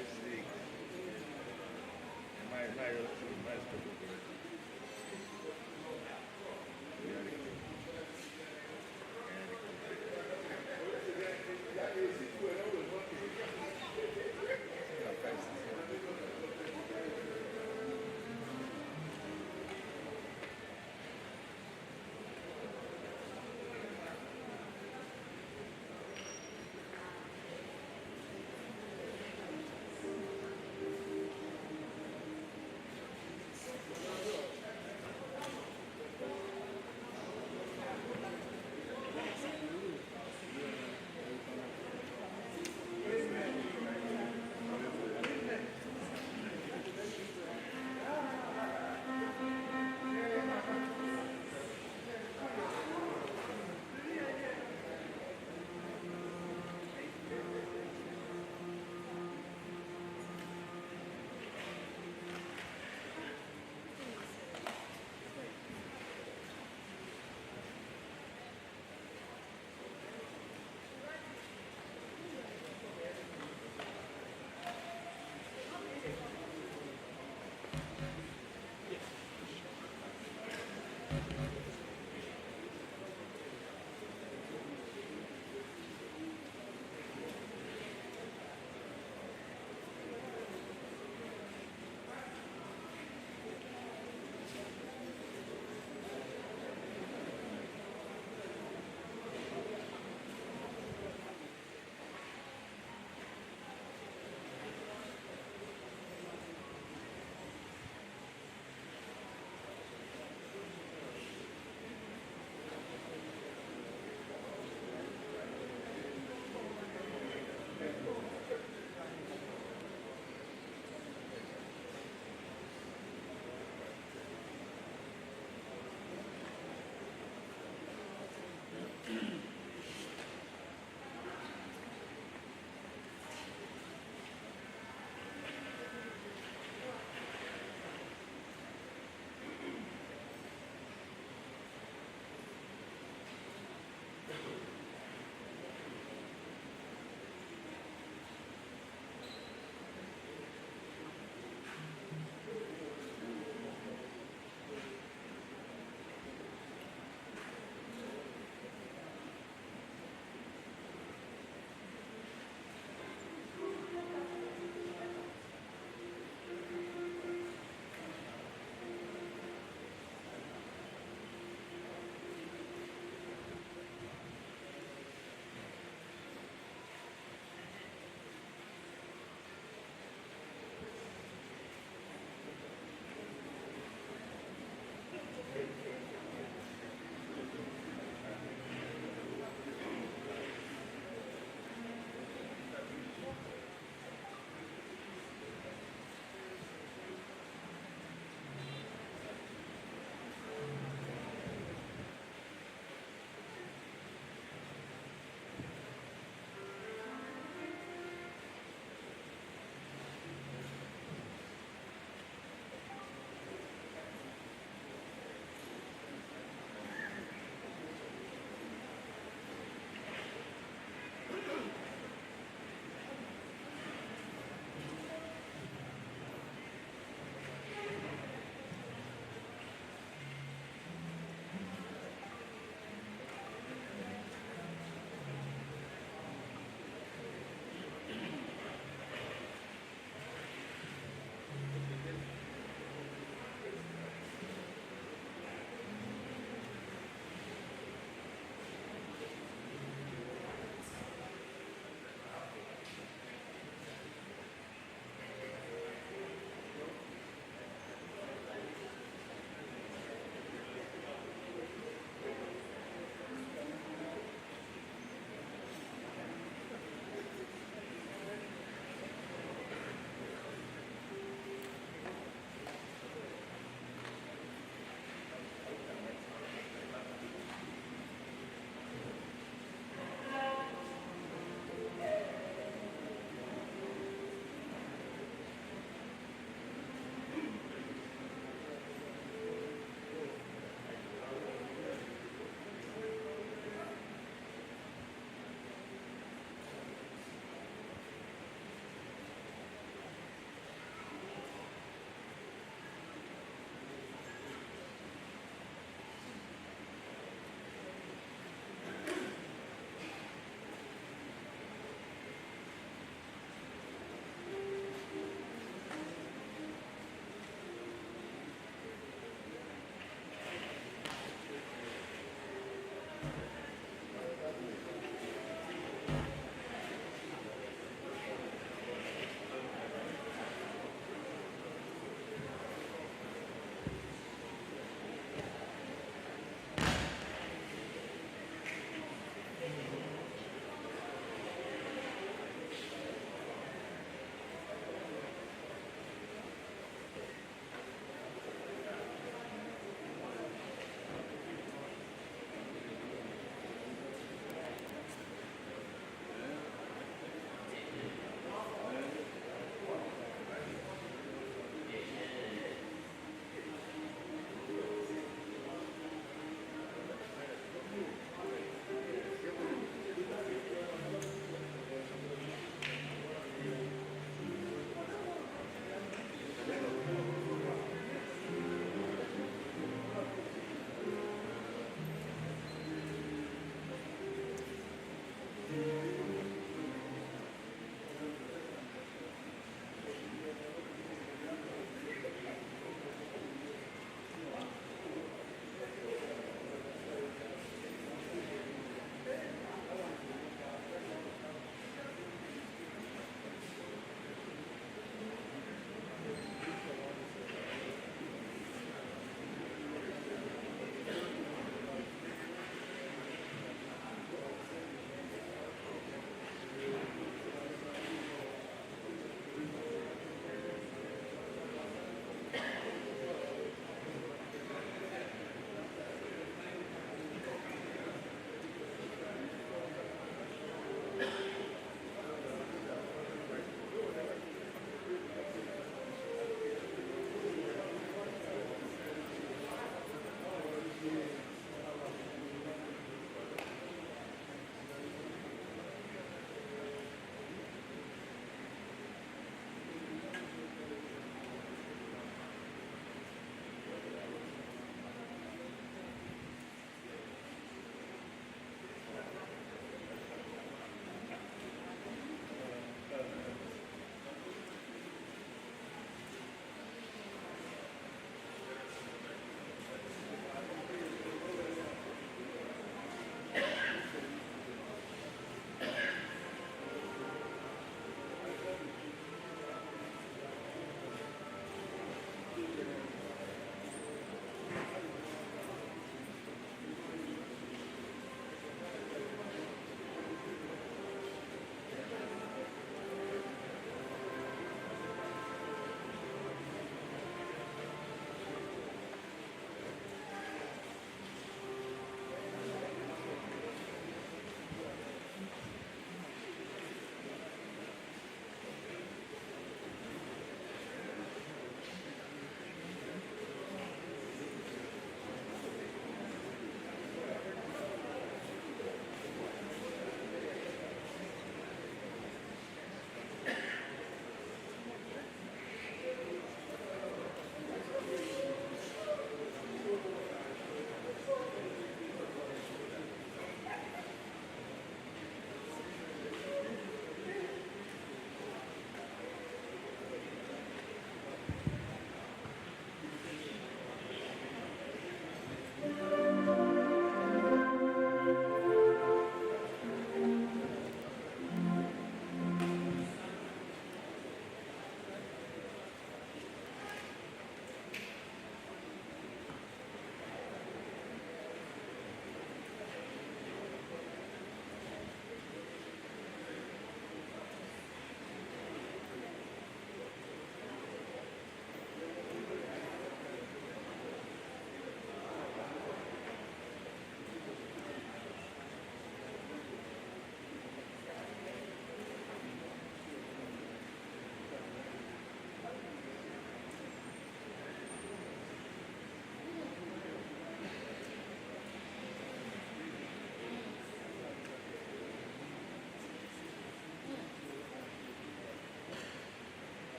Isaac. Mais produtor.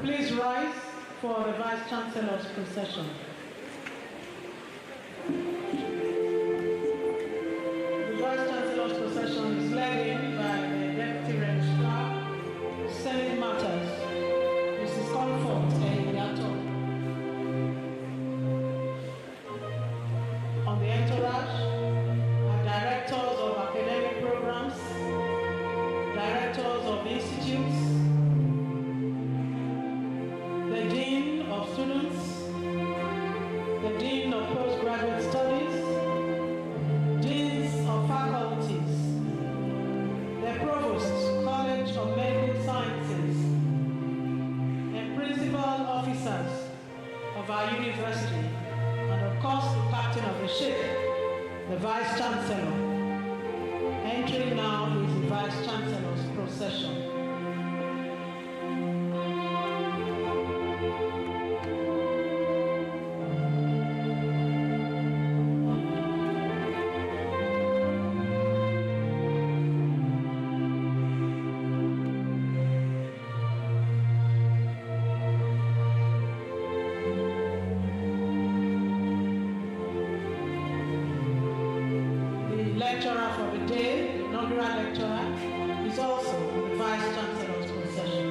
Please rise for the Vice Chancellor's procession. The Vice Chancellor's procession is led in by the Deputy Registrar, Senate Matters, Mrs. Comfort Eyato. On the entourage are directors of academic programs, directors of institutes, the Dean of Students, the Dean of Postgraduate Studies, Deans of Faculties, the Provost, College of Medical Sciences, and Principal Officers of our university, and of course the Captain of the ship, the Vice Chancellor. Entering now is the Vice Chancellor's procession. Lecturer for the day, the inaugural lecturer, is also the Vice Chancellor's procession.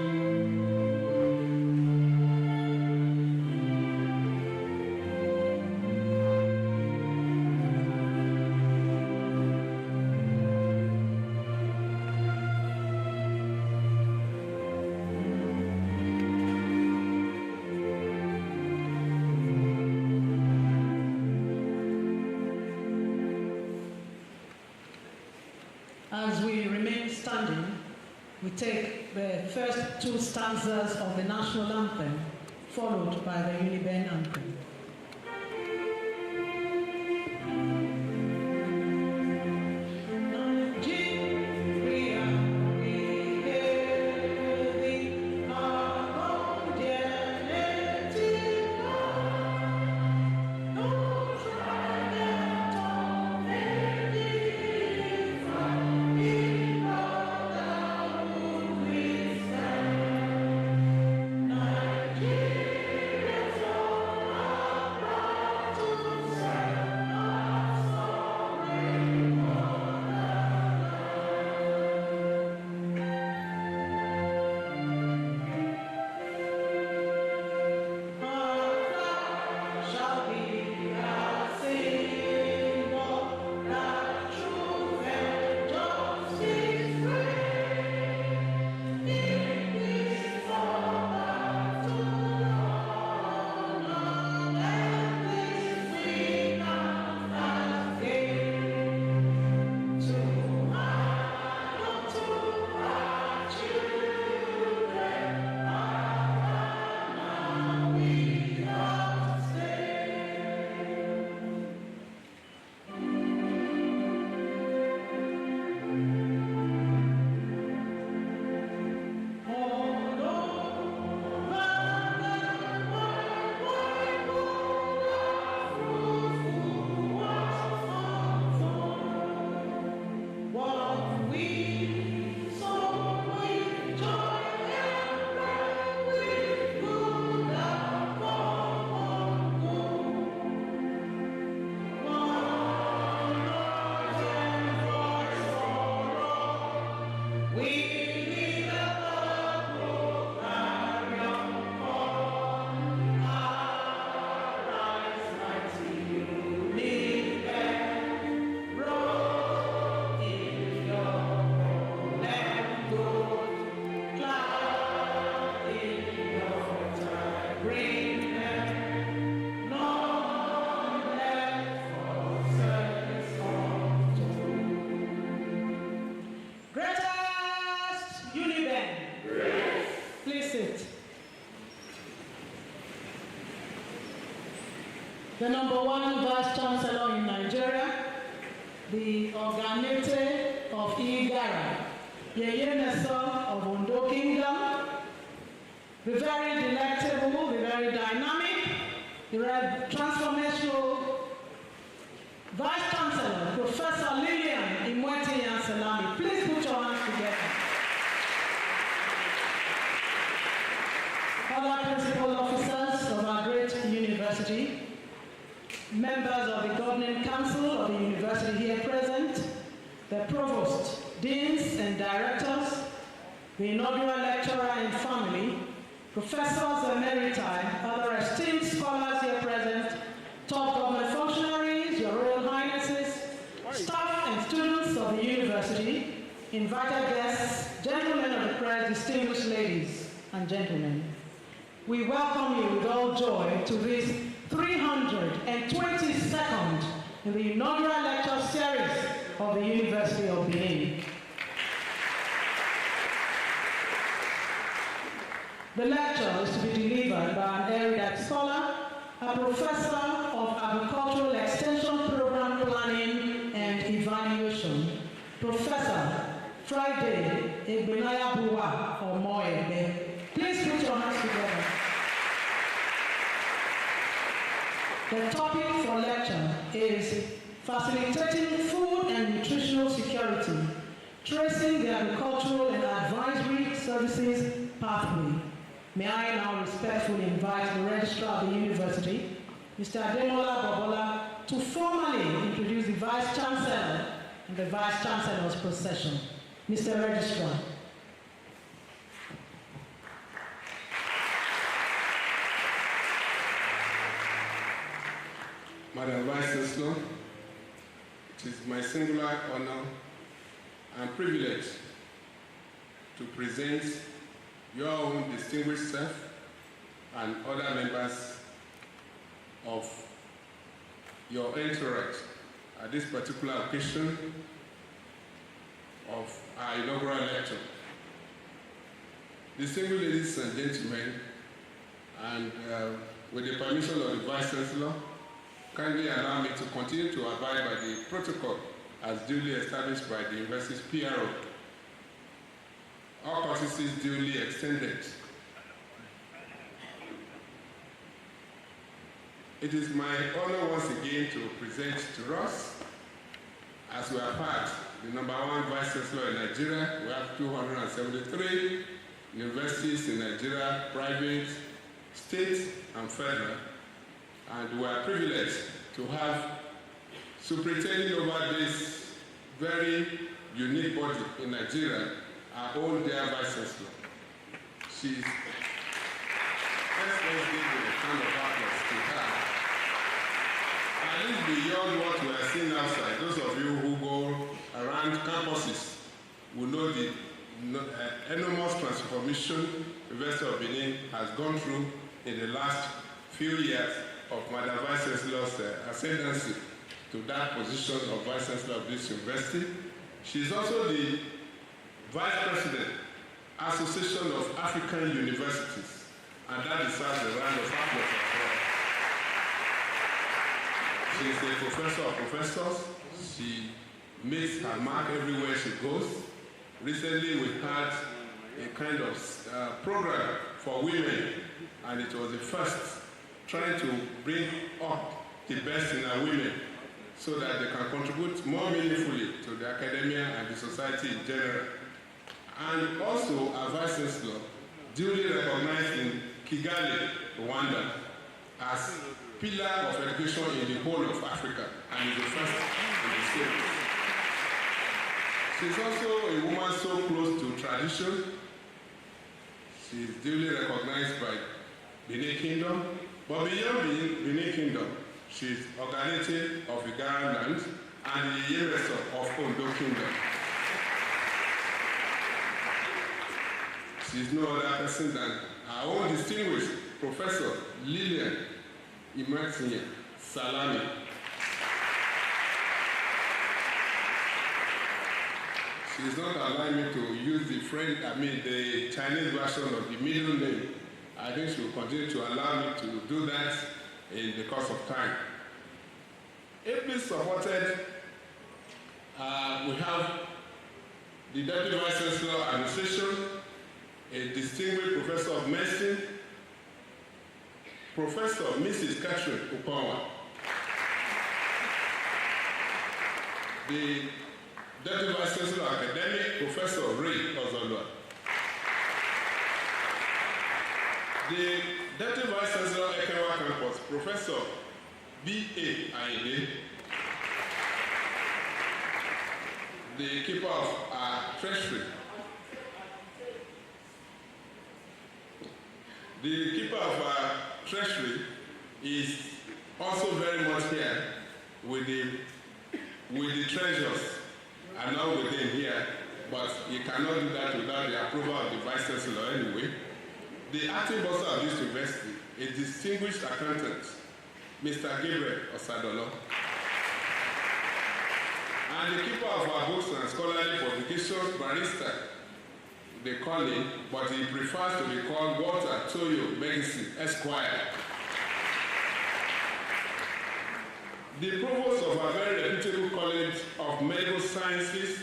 As we remain standing, we take the first two stanzas of the national anthem, followed by the Uniben anthem. The number one Vice Chancellor in Nigeria, the Organete of Igara, Yeye Nessa of Ondo Kingdom, the very delectable, the very dynamic, the very transformational Vice Chancellor, Professor Lillian Imweti Yanselami. Please put your hands together. other principal officers of our great university, members of the governing council of the university here present, the provost, deans and directors, the inaugural lecturer and family, professors emeriti, other esteemed scholars here present, top government functionaries, your royal highnesses, staff and students of the university, invited guests, gentlemen of the press, distinguished ladies and gentlemen. We welcome you with all joy to this 322nd in the inaugural lecture series of the University of Benin. The lecture is to be delivered by an erudite scholar, a professor of agricultural extension program planning and evaluation, Professor Friday Egbenaya Omoregbee. Please put your hands together. The topic for lecture is Facilitating Food and Nutritional Security, Tracing the Agricultural and Advisory Services Pathway. May I now respectfully invite the Registrar of the University, Mr. Ademola Bobola, to formally introduce the Vice Chancellor and the Vice Chancellor's procession. Mr. Registrar. Madam Vice Chancellor, it is my singular honor and privilege to present your own distinguished self and other members of your entourage at this particular occasion of our inaugural lecture. Distinguished ladies and gentlemen, and with the permission of the Vice Chancellor, kindly allow me to continue to abide by the protocol as duly established by the university's PRO. All courtesies duly extended. It is my honor once again to present to us, as we have had the #1 Vice Chancellor in Nigeria. We have 273 universities in Nigeria, private, state, and federal. And we are privileged to have superintending over this very unique body in Nigeria, our own dear Vice Chancellor. Let's give a kind of applause to her. At least beyond what we are seeing outside, those of you who go around campuses will know the enormous transformation the University of Benin has gone through in the last few years of Madam Vice Chancellor's ascendancy to that position of Vice Chancellor of this university. She is also the Vice President, Association of African Universities, and that deserves a round of applause as well. She is a professor of professors. She makes her mark everywhere she goes. Recently we had a kind of program for women, and it was the first trying to bring up the best in our women so that they can contribute more meaningfully to the academia and the society in general. And also, our Vice Chancellor, duly recognized in Kigali, Rwanda, as pillar of education in the whole of Africa, and is the first in the state. She's also a woman so close to tradition. She is duly recognized by Benin Kingdom, but beyond Benin Kingdom, she is Oganete of Igara land and the Yereso of Ondo Kingdom. She is no other person than our own distinguished Professor Lillian Imertinya Salami. She is not allowing me to use the Chinese version of the middle name. I think she will continue to allow me to do that in the course of time. Ably supported, we have the Deputy Vice Chancellor Administration, a distinguished Professor of Medicine, Professor Mrs. Catherine Upawa, the Deputy Vice Chancellor Academic, Professor Ray Ozolwa, The Deputy Vice Chancellor, Ekenwa Campus, Professor B.A. Ayinde. The keeper of our treasury. The keeper of our treasury is also very much here with the treasures. I'm not with him here, but you cannot do that without the approval of the Vice Chancellor anyway. The acting bursar of this university, a distinguished accountant, Mr. Gabriel Osadolo. And the keeper of our books and scholarly publications, barrister, they call him, but he prefers to be called Walter Toyo Megisi, Esquire. The provost of our very reputable College of Medical Sciences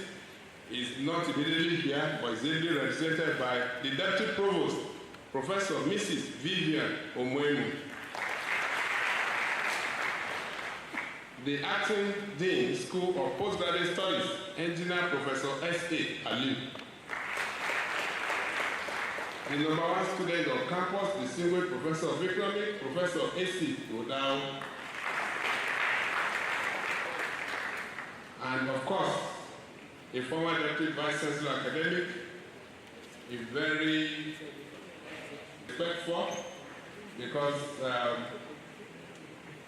is not immediately here, but is ably represented by the Deputy Provost, Professor Mrs. Vivian Omoregbee. The Acting Dean, School of Postgraduate Studies, Engineer Professor S.A. Ali. The number one student on campus, distinguished Professor of Economics, Professor A.C. Odao. And of course, a former Deputy Vice Chancellor Academic, a very respectful, because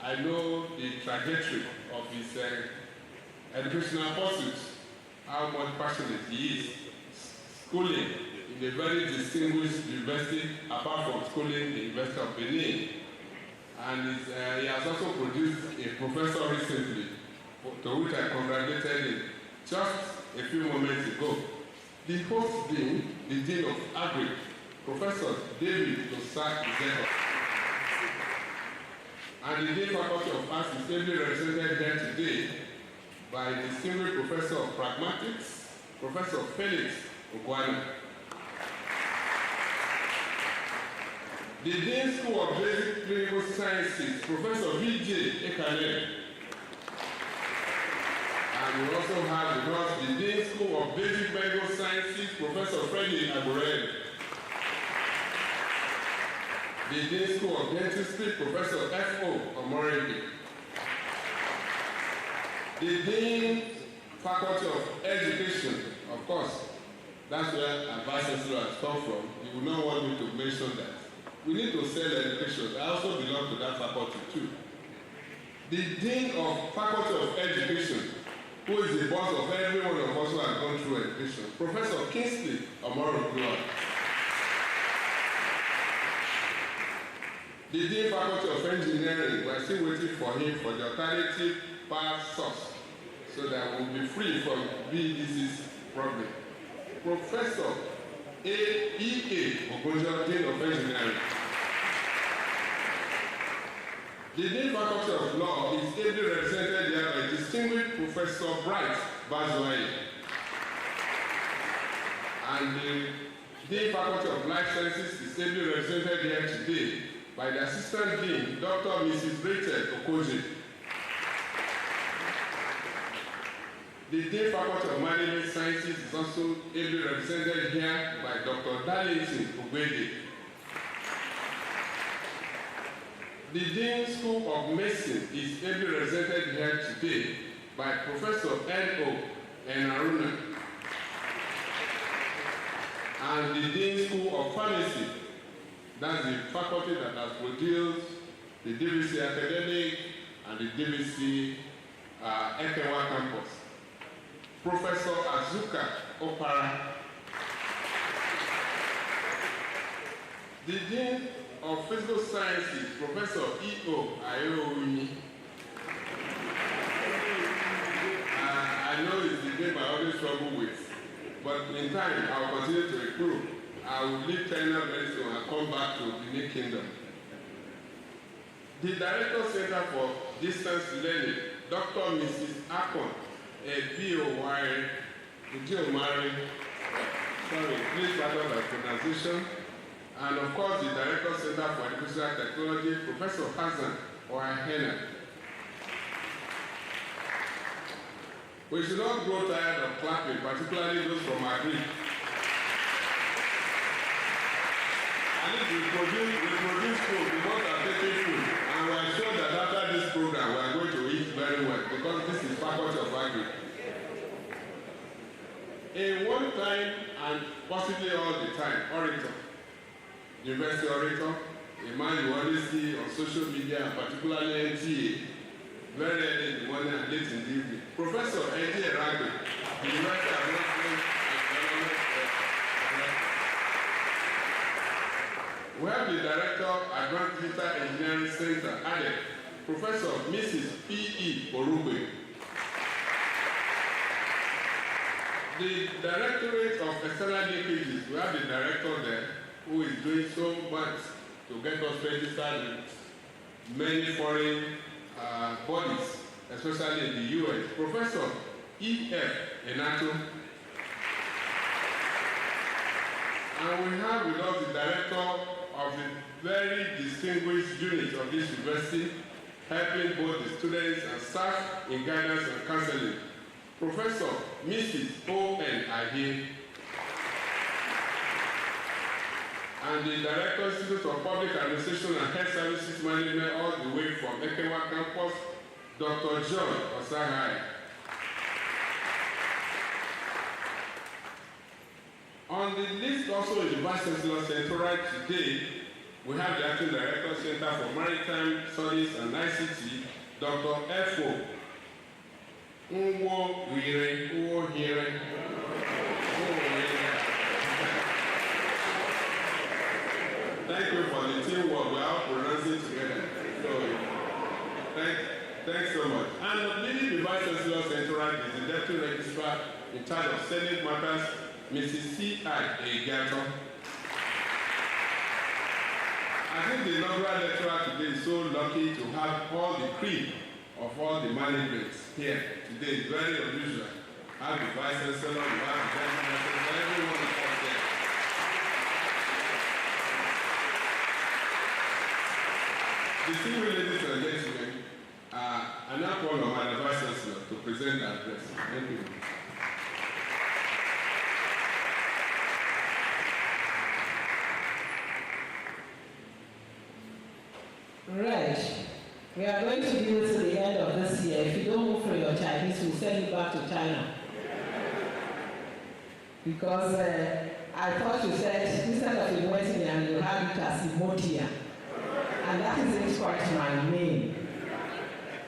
I know the trajectory of his educational pursuits, how much passionate he is, schooling in a very distinguished university, apart from schooling in the University of Benin. And he has also produced a professor recently, to which I congratulated him just a few moments ago. The host dean, the Dean of Agri, Professor David Dosak Izeko. And the Dean Faculty of Arts is ably represented here today by distinguished Professor of Pragmatics, Professor Felix Ogwana. The Dean School of Basic Clinical Sciences, Professor V.J. Ekale. And we also have with us the Dean School of Basic Medical Sciences, Professor Freddie Aburel. The Dean School of Dentistry, Professor F.O. Omoregbee. The Dean Faculty of Education, of course, that's where our Vice Chancellor has come from. You will not want me to mention that. We need to sell education. I also belong to that faculty too. The Dean of Faculty of Education, who is the boss of every one of us who has gone through education, Professor Kingsley Omoregbee. The Dean Faculty of Engineering, we are still waiting for him for the alternative power source so that we'll be free from BDC's problem. Professor E.A. Ogunjo, Dean of Engineering. The Dean Faculty of Law is ably represented here by distinguished Professor Bright Bazoye. And the Dean Faculty of Life Sciences is ably represented here today by the Assistant Dean, Dr. Mrs. Rachel Okoji. The Dean Faculty of Management Sciences is also ably represented here by Dr. Darlington Ogwede. The Dean School of Medicine is ably represented here today by Professor N.O. Enaruna. And the Dean School of Pharmacy, that's the faculty that has produced the DVC Academic and the DVC Ekenwa Campus. Professor Azuka Opara. The Dean of Physical Sciences, Professor E.O. Ayouni. I know it's the name I always struggle with, but in time I will continue to recruit. I will leave China very soon and come back to the Benin Kingdom. The Director Center for Distance Learning, Dr. Mrs. Akon, B.O.Y. Ujiomari, sorry, please pardon my pronunciation. And of course, the Director Center for Educational Technology, Professor Hassan Oahena. We should not grow tired of clapping, particularly those from Agri. At least we produce food, we want our taking food, and we are sure that after this program we are going to eat very well because this is Faculty of Agri. In one time and possibly all the time, orator, university orator, a man you always see on social media, particularly NTA, very early in the morning and late in the evening. Professor Eddie Omoregbee, the University of Management and Development. We have the Director, Advanced Digital Engineering Center, ADEC, Professor Mrs. P.E. Omoregbee. The Directorate of External Linkages, we have the Director there who is doing so much to get us registered with many foreign bodies, especially in the US. Professor E.F. Enato. And we have with us the Director of the very distinguished unit of this university, helping both the students and staff in guidance and counseling. Professor Mrs. O.N. Ahie. And the Director Institute of Public Administration and Health Services Management all the way from Ekewa Campus, Dr. John Osahai. On the list also in the Vice Chancellor Central today, we have the Acting Director Center for Maritime Studies and ICT, Dr. F.O. Uwohere. Thank you for the teamwork. We are all pronouncing together. So, thanks so much. And leading the Vice Chancellor Central is the Deputy Registrar in charge of Senate Matters, Mrs. C.I. Egato. I think the inaugural lecturer today is so lucky to have all the cream of all the managements here today. It's very unusual. Have the Vice Chancellor, you have the Vice Chancellor, everyone is up there. Distinguished ladies and gentlemen, I now call on my Vice Chancellor to present the address. Thank you. Right. We are going to do this to the end of this year. If you don't move for your Chinese, we'll send you back to China. Because I thought you said instead of inviting and you have it as Imotia. And that isn't quite my name.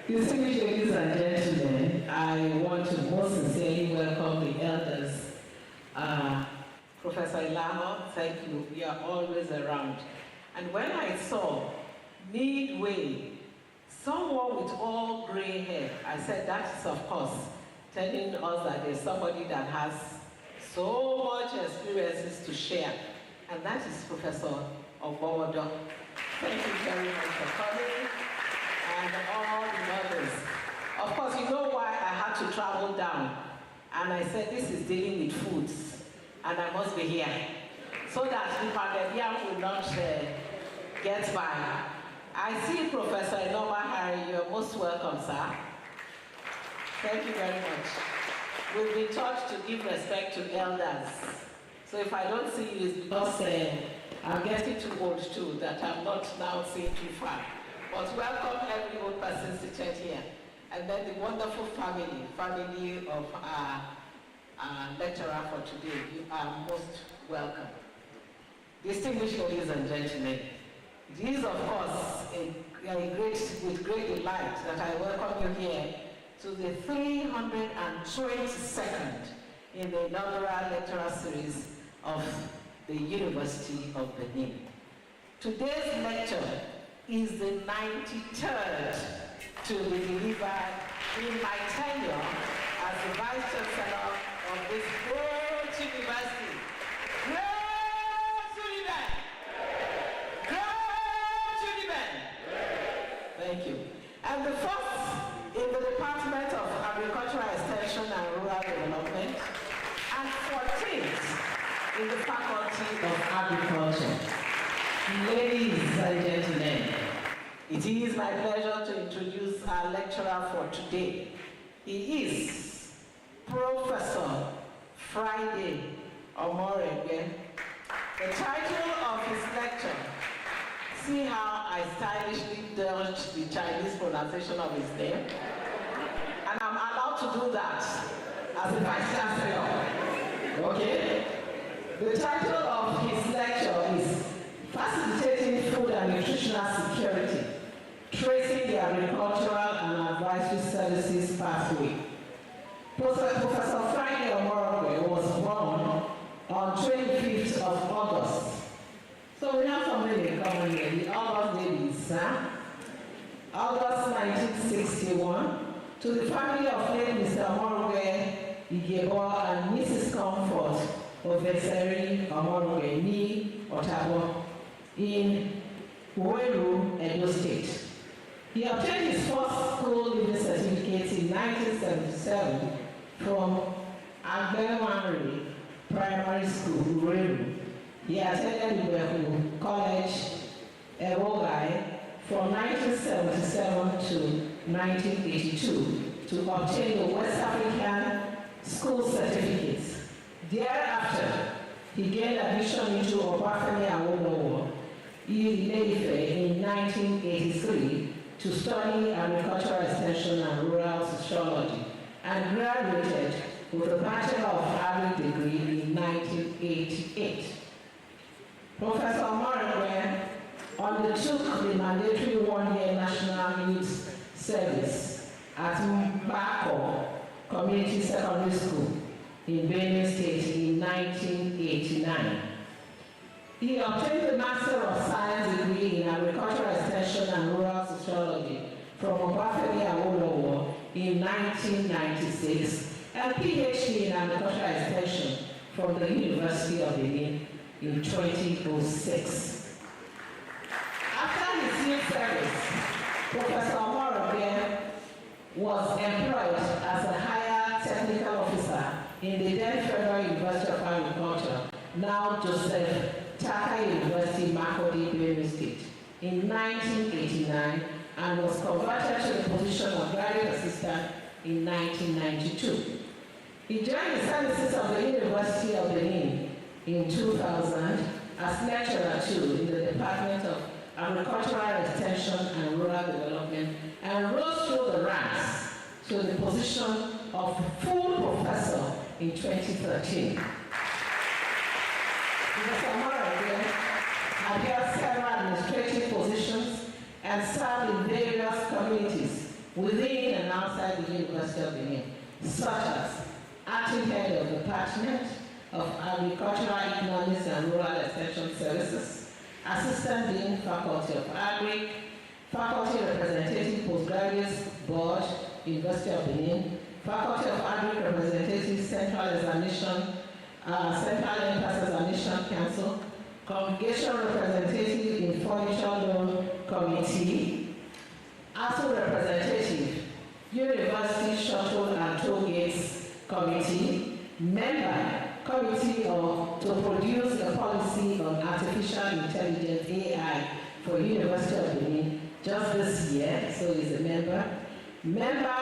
Distinguished ladies and gentlemen, I want to most sincerely welcome the elders. Professor Ilamo, thank you. We are always around. And when I saw midway, someone with all gray hair, I said that is of course telling us that there's somebody that has so much experiences to share. And that is Professor Omoregbee. Thank you very much for coming, and all the others. Of course, you know why I had to travel down. And I said, this is dealing with foods, and I must be here. So that the pandemic will not get by. I see Professor Enoma Harry, you're most welcome, sir. Thank you very much. We've been taught to give respect to elders. So if I don't see you, it's because I'm getting too old too, that I'm not now seeing too far. But welcome every old person seated here. And then the wonderful family of our lecturer for today. You are most welcome. Distinguished ladies and gentlemen, it is of course with great delight that I welcome you here to the 322nd in the inaugural lecturer series of the University of Benin. Today's lecture is the 93rd to be delivered in my tenure as the Vice Chancellor of this great university. Great Uniben! Thank you. And the first in the Department of Agricultural Extension and Rural Development, and 14th in the Faculty of Agriculture. Ladies and gentlemen, it is my pleasure to introduce our lecturer for today. He is Professor Friday Omoregbee. The title of his lecture, see how I stylishly dodged the Chinese pronunciation of his name? And I'm allowed to do that as a vice chancellor. Okay? The title of his lecture is Facilitating Food and Nutritional Security, Tracing the Agricultural and Advisory Services Pathway. Professor Friday Omoregbee was born on 25th of August. So we have something in common here, the August babies, huh? August 1961, to the family of late Mr. Omoregbee Igebo and Mrs. Comfort Oveseri Omoregbee ni Otabo in Oweru, Edo State. He obtained his first school leaving certificate in 1977 from Agbewanri Primary School, Oweru. He attended Ibeku College, Ewogai, from 1977 to 1982 to obtain the West African School Certificate. Thereafter, he gained admission into Obafemi Awolowo Ile-Ife in 1983 to study agricultural extension and rural sociology, and graduated with a Bachelor of Agric degree in 1988. Professor Omoregbee undertook the mandatory one-year National Youth Service at Mbako Community Secondary School in Benin State in 1989. He obtained the Master of Science degree in Agricultural Extension and Rural Sociology from Obafemi Awolowo in 1996 and PhD in Agricultural Extension from the University of Benin in 2006. After his youth service, Professor Omoregbee was employed as a higher technical officer in the then Federal University of Agriculture, now Joseph Taka University, Makurdi, Benin State, in 1989, and was converted to the position of graduate assistant in 1992. He joined the services of the University of Benin in 2000 as lecturer too in the Department of Agricultural Extension and Rural Development, and rose through the ranks to the position of full professor in 2013. Professor Omoregbee had held several administrative positions and served in various communities within and outside the University of Benin, such as acting head of the Department of Agricultural Economics and Rural Extension Services, Assistant Dean, Faculty of Agric, Faculty Representative Postgraduate Board, University of Benin, Faculty of Agric Representative Central Examination, Central Entrance Examination Council, Congregation Representative in Furniture Loan Committee, ASU Representative, University Shuttle and Toll Gates Committee, member, Committee to produce a policy on artificial intelligence AI for University of Benin just this year, so he's a member. Member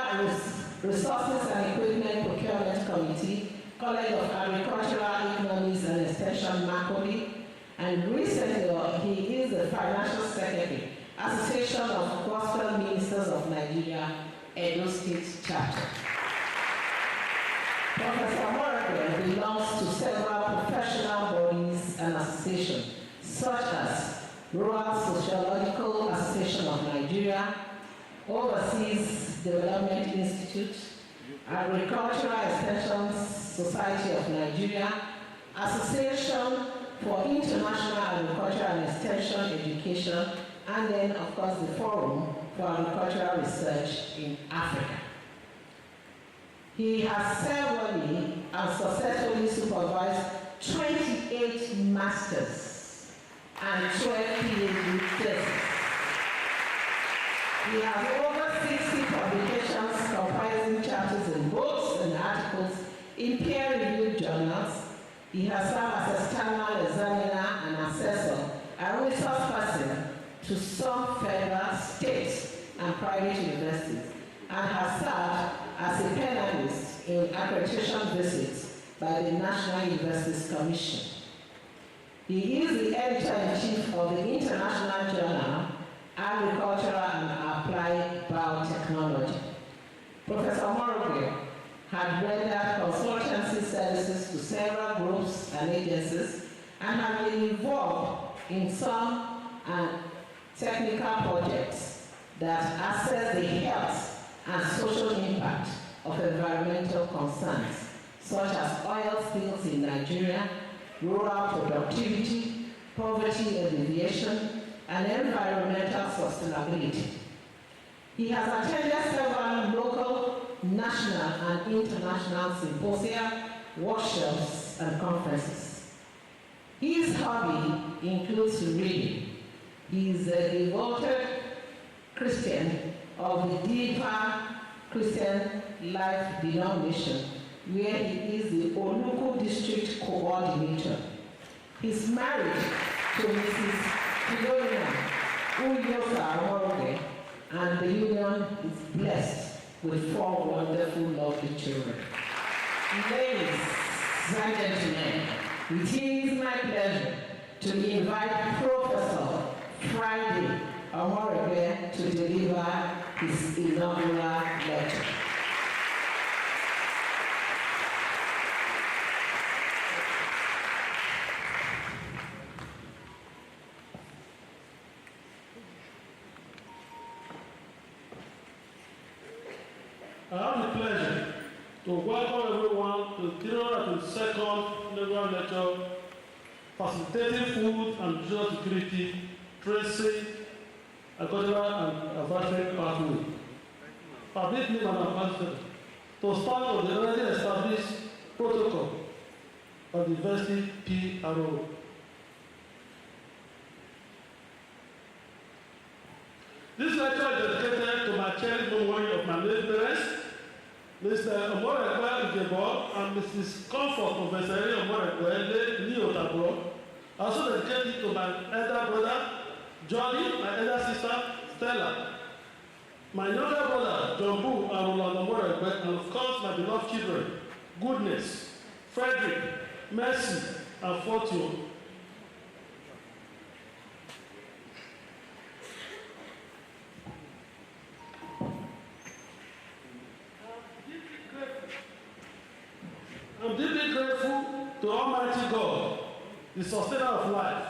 Resources and Equipment Procurement Committee, College of Agricultural Economics and Extension, Makurdi, and recently he is the Financial Secretary, Association of Gospel Ministers of Nigeria, Edo State Chapter. Professor Omoregbee belongs to several professional bodies and associations, such as Rural Sociological Association of Nigeria, Overseas Development Institute, Agricultural Extension Society of Nigeria, Association for International Agriculture and Extension Education, and then, of course, the Forum for Agricultural Research in Africa. He has severally and successfully supervised 28 masters and 12 PhD theses. He has over 60 publications comprising chapters in books and articles in peer-reviewed journals. He has served as external examiner and assessor and resource person to some federal, state, and private universities, and has served as a panelist in accreditation visits by the National Universities Commission. He is the editor-in-chief of the International Journal, Agricultural and Applied Biotechnology. Professor Omoregbee had rendered consultancy services to several groups and agencies and had been involved in some technical projects that assess the health and social impact of environmental concerns, such as oil spills in Nigeria, rural productivity, poverty alleviation, and environmental sustainability. He has attended several local, national, and international symposia, workshops, and conferences. His hobby includes reading. He is a devoted Christian of the Deeper Christian Life denomination, where he is the Oluku District Coordinator. He's married to Mrs. Philomena Uyosa Omoregbee, and the union is blessed with 4 wonderful, lovely children. Ladies and gentlemen, it is my pleasure to invite Professor Friday Omoregbee to deliver his inaugural lecture. I have the pleasure to welcome everyone to the 302nd Inaugural Lecture, Facilitating Food and Nutritional Security, Tracing, Agricultural and Advancement Pathway. Permit me, Madam President, to start with the already established protocol of the University PRO. This lecture is dedicated to my cherished memory of my late parents, Mr. Omoregbee and Mrs. Comfort Professor Omoregbee Niotabo. Also dedicated to my elder brother, Johnny, my elder sister, Stella, my younger brother, John Boo and Roland Omoregbee, and of course my beloved children, Goodness, Frederick, Mercy, and Fortune. I'm deeply grateful to Almighty God, the sustainer of life,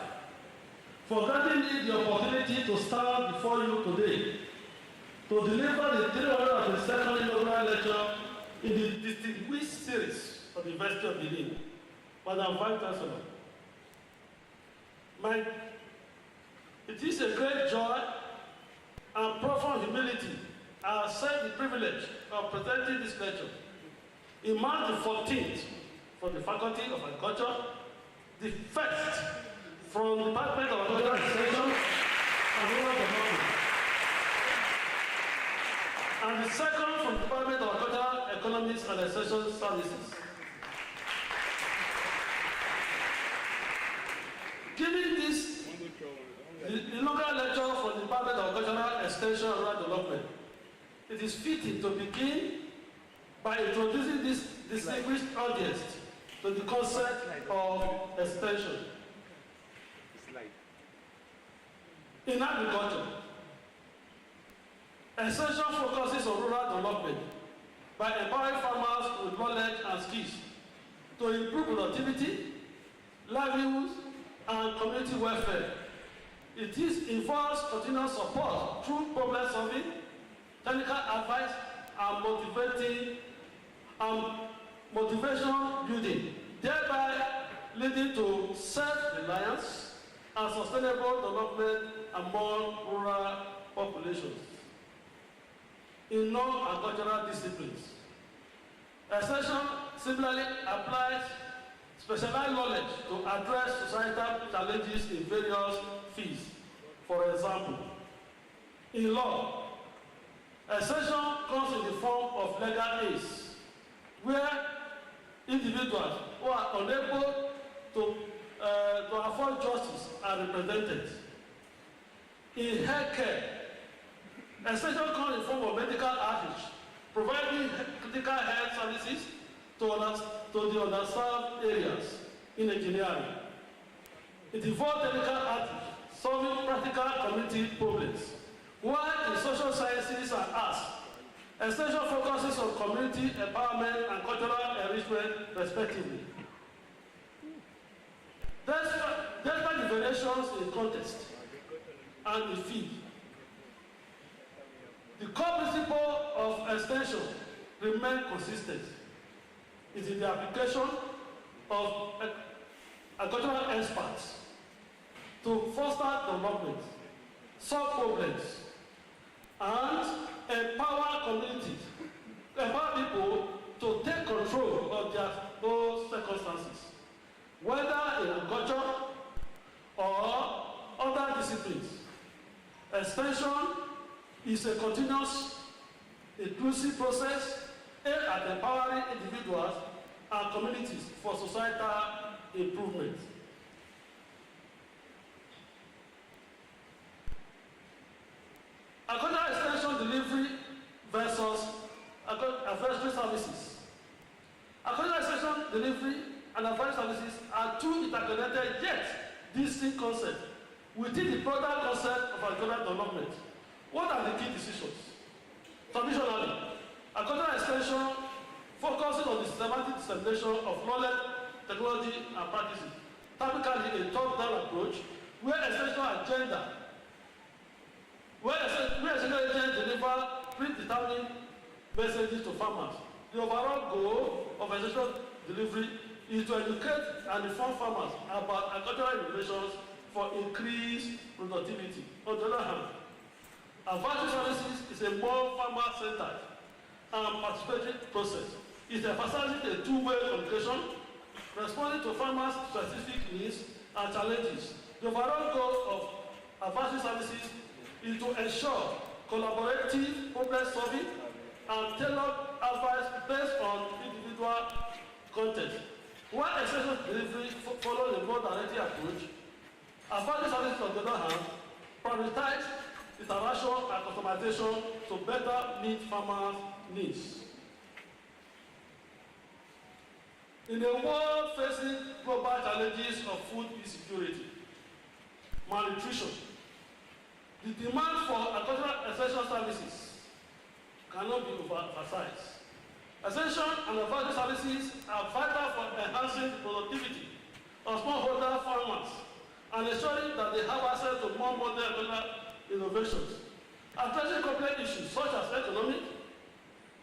for granting me the opportunity to stand before you today to deliver the 302nd Inaugural Lecture in the distinguished series of the University of Benin. Madam Vice Chancellor, it is a great joy and profound humility I accept the privilege of presenting this lecture. In March the 14th, for the Faculty of Agriculture, the first from the Department of Agricultural Extension and Rural Development, and the second from the Department of Agricultural Economics and Extension Services. Giving this the inaugural lecture from the Department of Agricultural Extension and Rural Development, it is fitting to begin by introducing this distinguished audience to the concept of extension. In agriculture, extension focuses on rural development by empowering farmers with knowledge and skills to improve productivity, livelihoods, and community welfare. It involves continuous support through problem solving, technical advice, and motivation building, thereby leading to self-reliance and sustainable development among rural populations. In non-agricultural disciplines, extension similarly applies specialized knowledge to address societal challenges in various fields. For example, in law, extension comes in the form of legal aids, where individuals who are unable to afford justice are represented. In healthcare, extension comes in the form of medical outreach, providing critical health services to the underserved areas. In engineering, It involves technical art, solving practical community problems. While in social sciences and arts, extension focuses on community empowerment and cultural enrichment, respectively. Despite the variations in context and in field, the core principle of extension remains consistent. It is the application of agricultural experts to foster development, solve problems, and empower communities, empower people to take control of their own circumstances, whether in agriculture or other disciplines. Extension is a continuous, inclusive process aimed at empowering individuals and communities for societal improvement. Agricultural extension delivery versus advisory services. Agricultural extension delivery and advisory services are two interconnected yet distinct concepts within the broader concept of agricultural development. What are the key decisions? Traditionally, agricultural extension focuses on the systematic dissemination of knowledge, technology, and practices, typically a top-down approach where extension agenda deliver predetermined messages to farmers. The overall goal of extension delivery is to educate and inform farmers about agricultural innovations for increased productivity. On the other hand, advisory services is a more farmer-centered and participatory process. It emphasizes a two-way communication, responding to farmers' specific needs and challenges. The overall goal of advisory services is to ensure collaborative problem solving and tailored advice based on individual context. While extension delivery follows a more directed approach, advisory services, on the other hand, prioritize interaction and customization to better meet farmers' needs. In a world facing global challenges of food insecurity, malnutrition, the demand for agricultural extension services cannot be overemphasized. Extension and advisory services are vital for enhancing the productivity of smallholder farmers and ensuring that they have access to more modern agricultural innovations, addressing complex issues such as economic,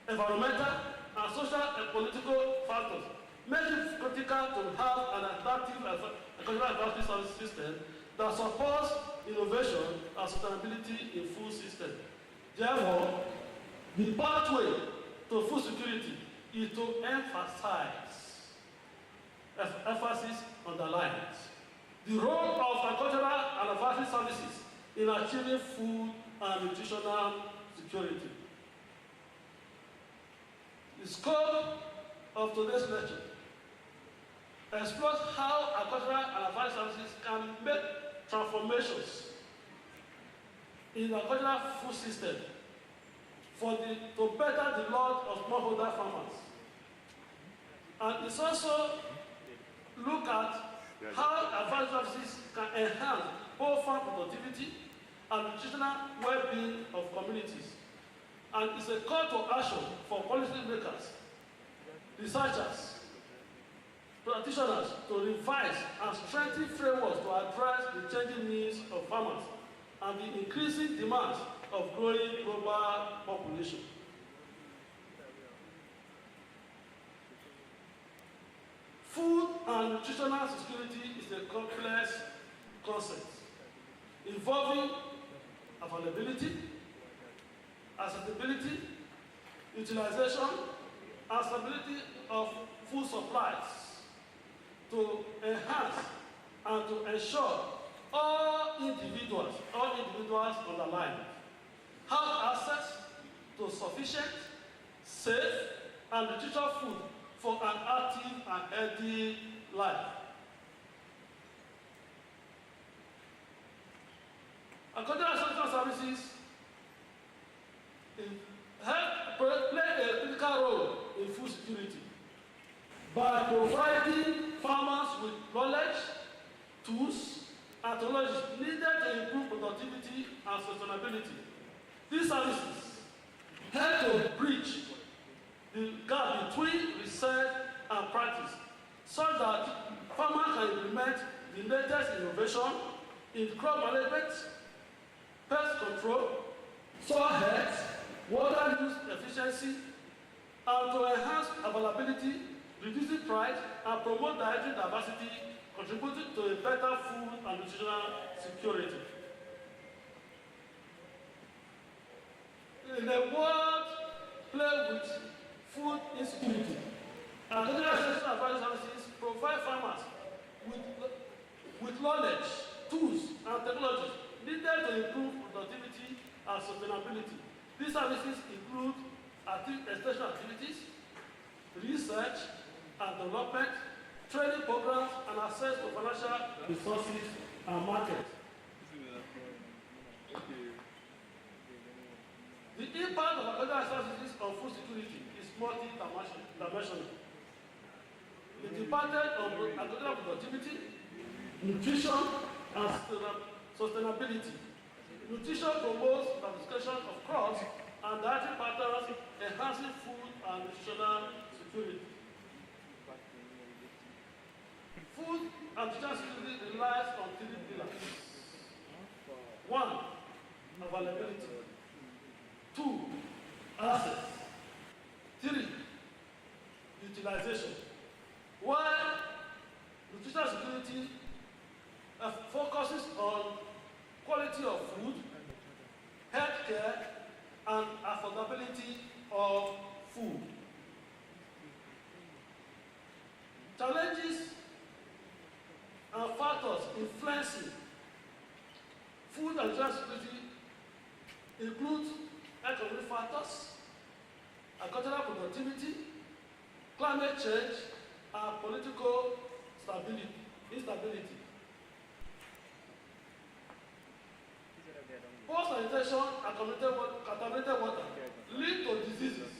environmental, and social and political factors, making it critical to have an adaptive agricultural advisory service system that supports innovation and sustainability in food systems. Therefore, the pathway to food security is to emphasis underlines the role of agricultural and advisory services in achieving food and nutritional security. The scope of today's lecture explores how agricultural and advisory services can make transformations in the agricultural food system to better the lot of smallholder farmers. And it's also look at how advisory services can enhance both farm productivity and nutritional well-being of communities. And it's a call to action for policymakers, researchers, practitioners to revise and strengthen frameworks to address the changing needs of farmers and the increasing demands of growing global population. Food and nutritional security is a complex concept involving availability, accessibility, utilization, and stability of food supplies to enhance and to ensure all individuals underline have access to sufficient, safe, and nutritious food for an active and healthy life. Agricultural social services play a critical role in food security by providing farmers with knowledge, tools, and technologies needed to improve productivity and sustainability. These services help to bridge the gap between research and practice, so that farmers can implement the latest innovation in crop management, pest control, soil health, water use efficiency, and to enhance availability, reducing price, and promote dietary diversity, contributing to a better food and nutritional security. In a world plagued with food insecurity, agricultural extension advisory services provide farmers with knowledge, tools, and technologies needed to improve productivity and sustainability. These services include extension activities, research and development, training programs, and access to financial resources and markets. The impact of agricultural services on food security is multi-dimensional. It impacted on agricultural productivity, nutrition, and sustainability. Nutrition promotes diversification of crops and dietary patterns, enhancing food and nutritional security. Food and nutritional security relies on 3 pillars. 1, availability. 2, access. 3, utilization. While nutritional security focuses on quality of food, healthcare, and affordability of food. Challenges and factors influencing food and nutritional security include economic factors, agricultural productivity, climate change, and political instability. Poor sanitation and contaminated water lead to diseases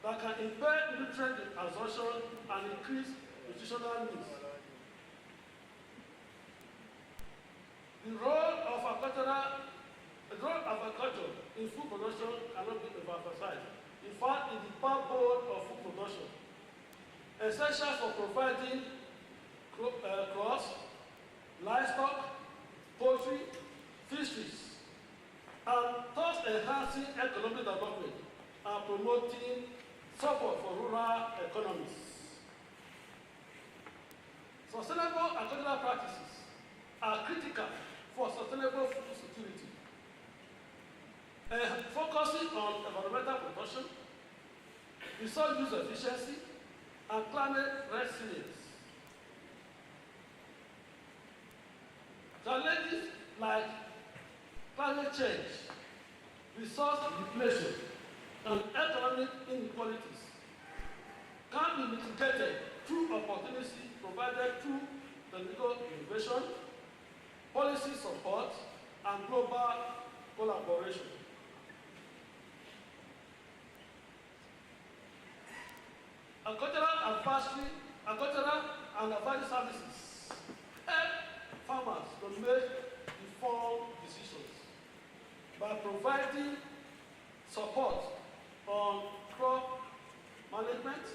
that can impair nutrient absorption and increase nutritional needs. The role of agriculture in food production cannot be overemphasized. In fact, it is the backbone of food production, essential for providing crops, livestock, poultry, fisheries, and thus enhancing economic development and promoting support for rural economies. Sustainable agricultural practices are critical for sustainable food security, focusing on environmental protection, resource use efficiency, and climate resilience. Challenges like climate change, resource depletion, and economic inequalities can be mitigated through opportunities provided through technical innovation, policy support, and global collaboration. Agricultural and advisory services help farmers to make informed decisions by providing support on crop management,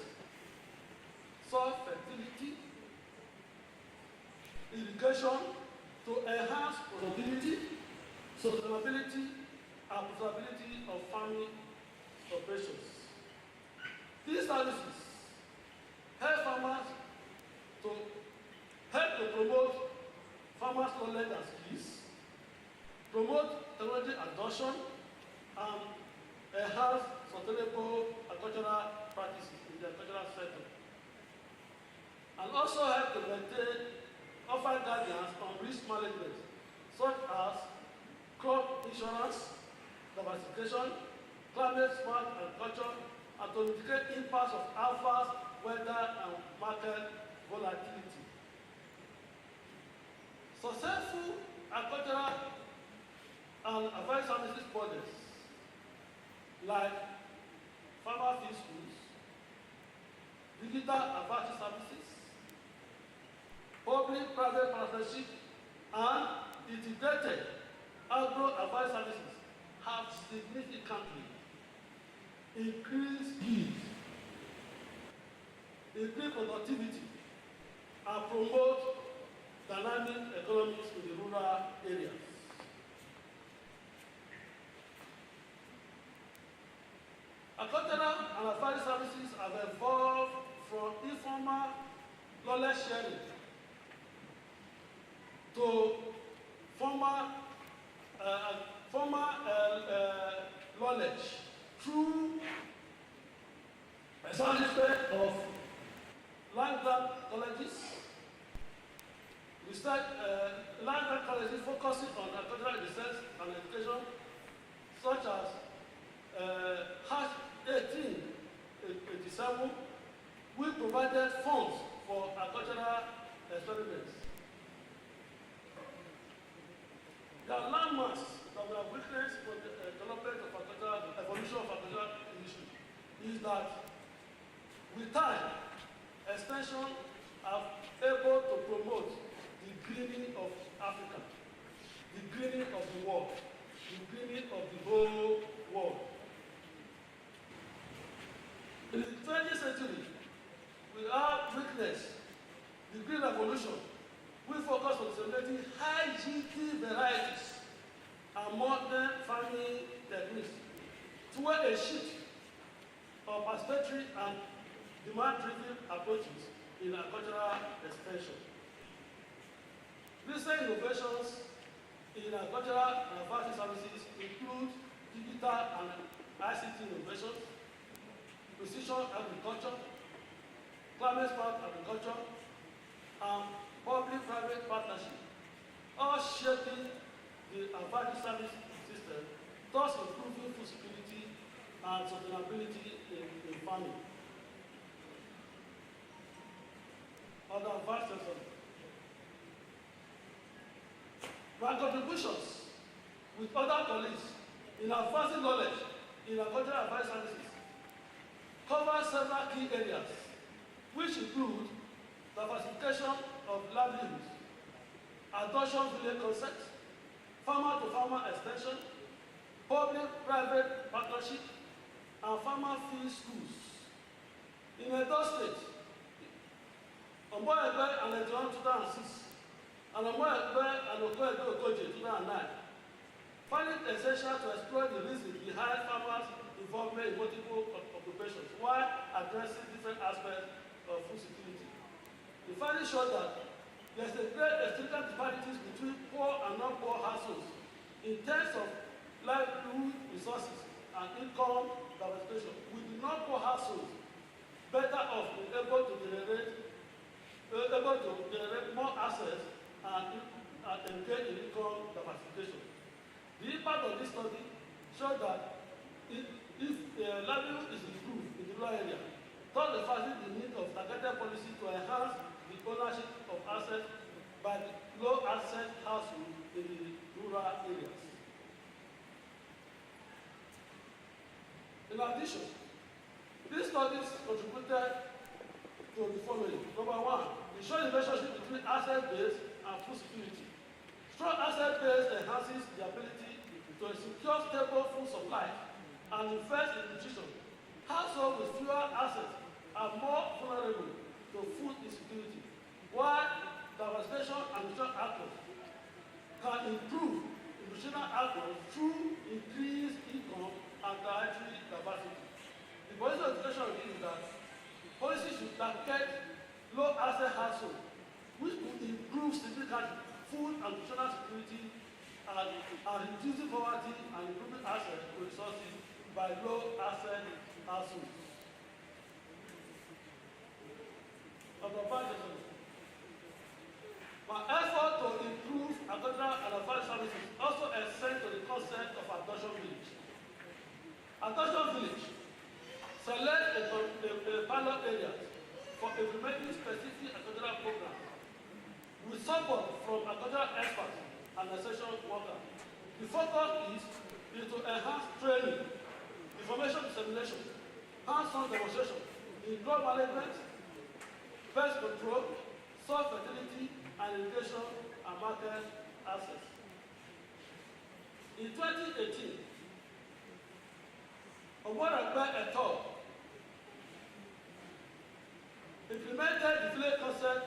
soil fertility, irrigation to enhance productivity, sustainability, and profitability of farming operations. These services help farmers to promote farmers' knowledge and skills, promote technology adoption, and enhance sustainable agricultural practices in the agricultural sector. And also help to offer guidance on risk management, such as crop insurance, diversification, climate smart agriculture, and to mitigate impacts of adverse weather and market volatility. Successful agricultural and advisory services bodies like farmer field schools, digital advisory services, public-private partnership, and integrated agro-advice services have significantly increased yield, increased productivity, and promote dynamic economies in the rural areas. Agricultural and advisory services have evolved from informal knowledge sharing to formal knowledge through establishment of land-grant colleges, research, land-grant colleges focusing on agricultural research and education, such as Hatch 1887, we provided funds for agricultural experiments. The landmarks that we have witnessed for the development of agricultural, evolution of agricultural industry is that with time, extension are able to promote the greening of Africa, the greening of the world, the greening of the whole world. In the 20th century, we have witnessed the green revolution. We focus on disseminating high GT varieties and modern farming techniques toward a shift of participatory and demand-driven approaches in agricultural extension. Recent innovations in agricultural and advisory services include digital and ICT innovations, precision agriculture, climate-smart agriculture, and public-private partnership, all shaping the advisory service system, thus improving food security and sustainability in farming. Other advice system. My contributions with other colleagues in advancing knowledge in agricultural advice services cover several key areas, which include diversification of livelihoods, adoption village concepts, farmer-to-farmer extension, public-private partnership, and farmer field schools. In Edo State, Omoregbee and Nutritional 2006, and Omoregbee and Okoje 2009, find it essential to explore the reasons behind farmers' involvement in multiple occupations while addressing different aspects of food security. The findings show that there is a great significant disparities between poor and non-poor households in terms of livelihood resources and income diversification, with the non-poor households better off being able to generate more assets and engage in income diversification. The impact of this study showed that if livelihood is improved in the rural area, thus reflecting the need of targeted policy to enhance the ownership of assets by the low asset households in the rural areas. In addition, these studies contributed to the following. Number one, the showing relationship between asset base and food security. Strong asset base enhances the ability to secure stable food supply and invest in nutrition. Households with fewer assets are more vulnerable to food insecurity, while diversification and nutritional outcomes can improve nutritional outcomes through increased income and dietary diversity. The policy of education is that policy should target low asset households, which will improve significantly food and nutritional security and reducing poverty and improving access to resources by low asset households. My effort to improve agricultural and advisory services also extend to the concept of adoption village. Adoption village select a pilot area for implementing specific agricultural programs with support from agricultural experts and essential workers. The focus is to enhance training, information dissemination, hands-on demonstration in crop management, pest control, soil fertility, and irrigation and market access. In 2018, Omoregbee et al. Implemented the village concept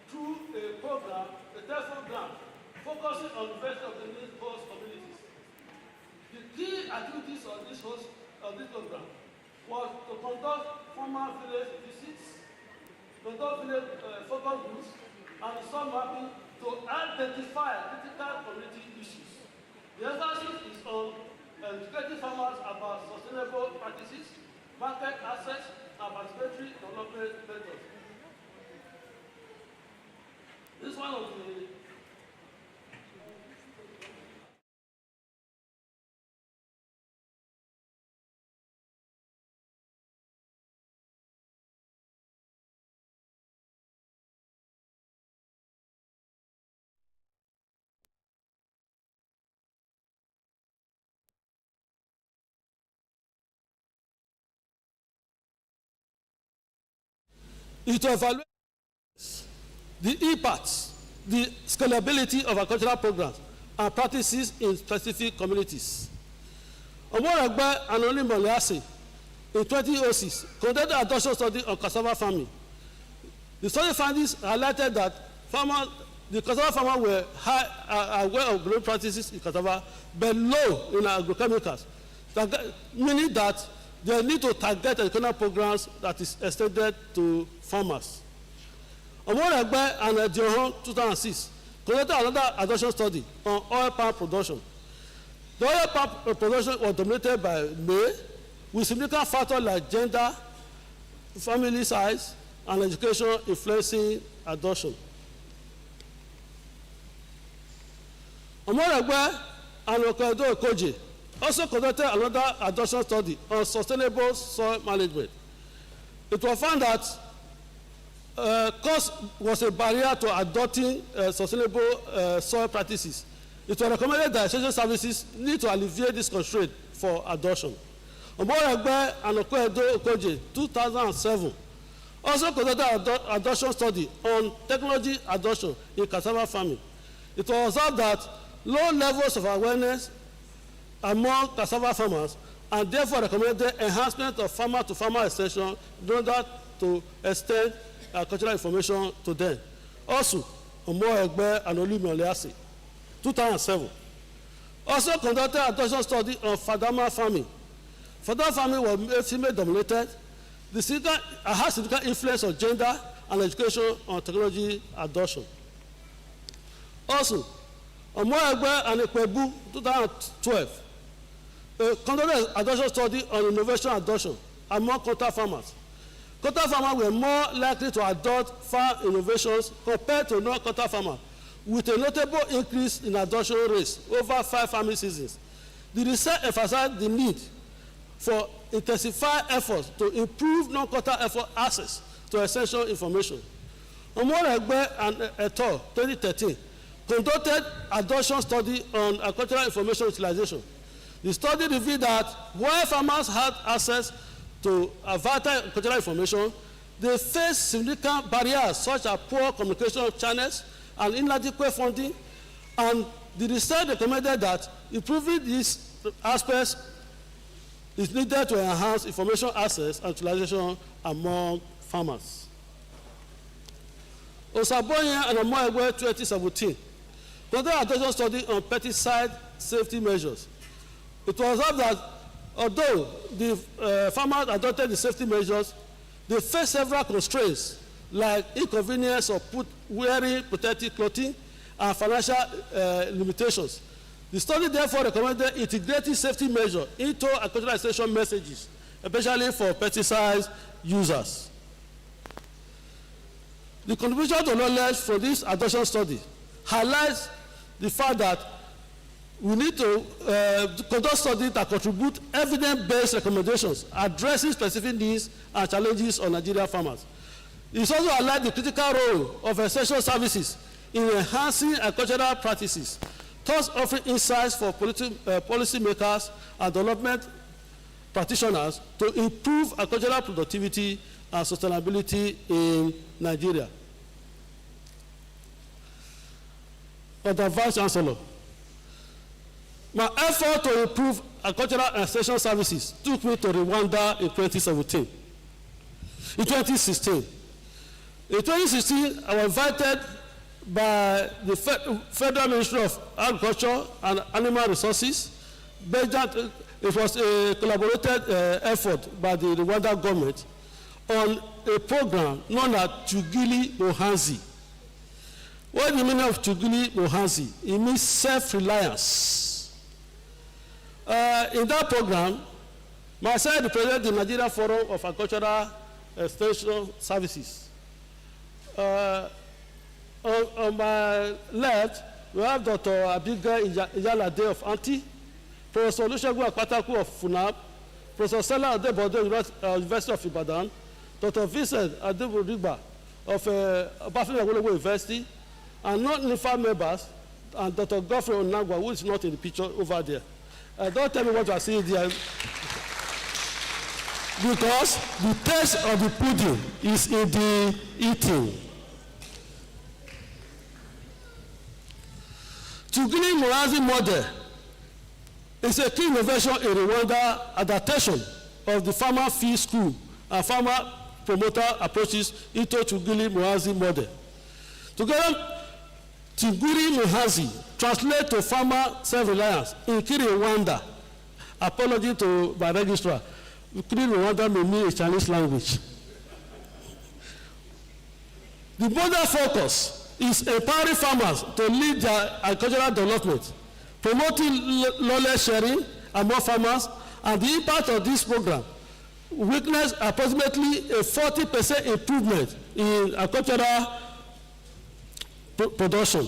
through a program, a telephone grant, focusing on the best of the needs host communities. The key activities of this program was to conduct formal village visits, conduct village focus groups, and some mapping to identify critical community issues. The emphasis is on educating farmers about sustainable practices, market access, and participatory development methods. This one of the is to evaluate the impacts, the scalability of agricultural programs and practices in specific communities. Omoregbee and Omoregbee in 2006 conducted an adoption study on cassava farming. The study findings highlighted that the cassava farmers were aware of growing practices in cassava, but low in agrochemicals, meaning that they need to target educational programs that is extended to farmers. Omoregbee and Diohon 2006 conducted another adoption study on oil palm production. The oil palm production was dominated by male, with significant factors like gender, family size, and education influencing adoption. Omoregbee and Okoedo also conducted another adoption study on sustainable soil management. It was found that cost was a barrier to adopting sustainable soil practices. It was recommended that social services need to alleviate this constraint for adoption. Omoregbee and Okoedo 2007 also conducted an adoption study on technology adoption in cassava farming. It was observed that low levels of awareness among cassava farmers, and therefore recommended enhancement of farmer-to-farmer extension in order to extend cultural information to them. Also, Omoregbee and Omoregbee 2007 also conducted an adoption study on fadama farming. Fadama farming was female-dominated. The significant has significant influence on gender and education on technology adoption. Also, Omoregbee and Ekwebu 2012 conducted an adoption study on innovation adoption among quota farmers. Quota farmers were more likely to adopt farm innovations compared to non-quota farmers, with a notable increase in adoption rates over 5 farming seasons. The research emphasized the need for intensified efforts to improve non-quota effort access to essential information. Omoregbee and et al. 2013 conducted adoption study on agricultural information utilization. The study revealed that while farmers had access to vital agricultural information, they faced significant barriers such as poor communication channels and inadequate funding, and the research recommended that improving these aspects is needed to enhance information access and utilization among farmers. Osaboyan and Omoregbee 2017 conducted an adoption study on pesticide safety measures. It was observed that although the farmers adopted the safety measures, they faced several constraints like inconvenience of wearing protective clothing and financial limitations. The study therefore recommended integrating safety measures into agricultural extension messages, especially for pesticide users. The contribution to knowledge from this adoption study highlights the fact that we need to conduct studies that contribute evidence-based recommendations addressing specific needs and challenges of Nigerian farmers. It also highlights the critical role of essential services in enhancing agricultural practices, thus offering insights for policy makers and development practitioners to improve agricultural productivity and sustainability in Nigeria. Madam Vice Chancellor, my effort to improve agricultural extension services took me to Rwanda in 2016. In 2016, I was invited by the Federal Ministry of Agriculture and Animal Resources. It was a collaborated effort by the Rwanda government on a program known as Tugili Muhanzi. What is the meaning of Tugili Muhanzi? It means self-reliance. In that program, myself represented the Nigeria Forum of Agricultural Extension Services. On my left, we have Dr. Abigail Iyalade of Anti, Professor Olusegun Akpataku of FUNAB, Professor Stella Adebode, University of Ibadan, Dr. Vincent Adeburigba of Bafin Awolowo University, and non-NIFA members, and Dr. Godfrey Onagwa, who is not in the picture over there. Don't tell me what you are seeing there. Because the taste of the pudding is in the eating. Tugili Muhanzi model is a key innovation in Rwanda adaptation of the farmer field school and farmer promoter approaches into Tugili Muhanzi model. Together, Tugili Muhanzi translate to farmer self-reliance in Rwanda. Apology to my registrar. Rwanda may mean a Chinese language. The model focus is empowering farmers to lead their agricultural development, promoting knowledge sharing among farmers, and the impact of this program witnessed approximately a 40% improvement in agricultural production.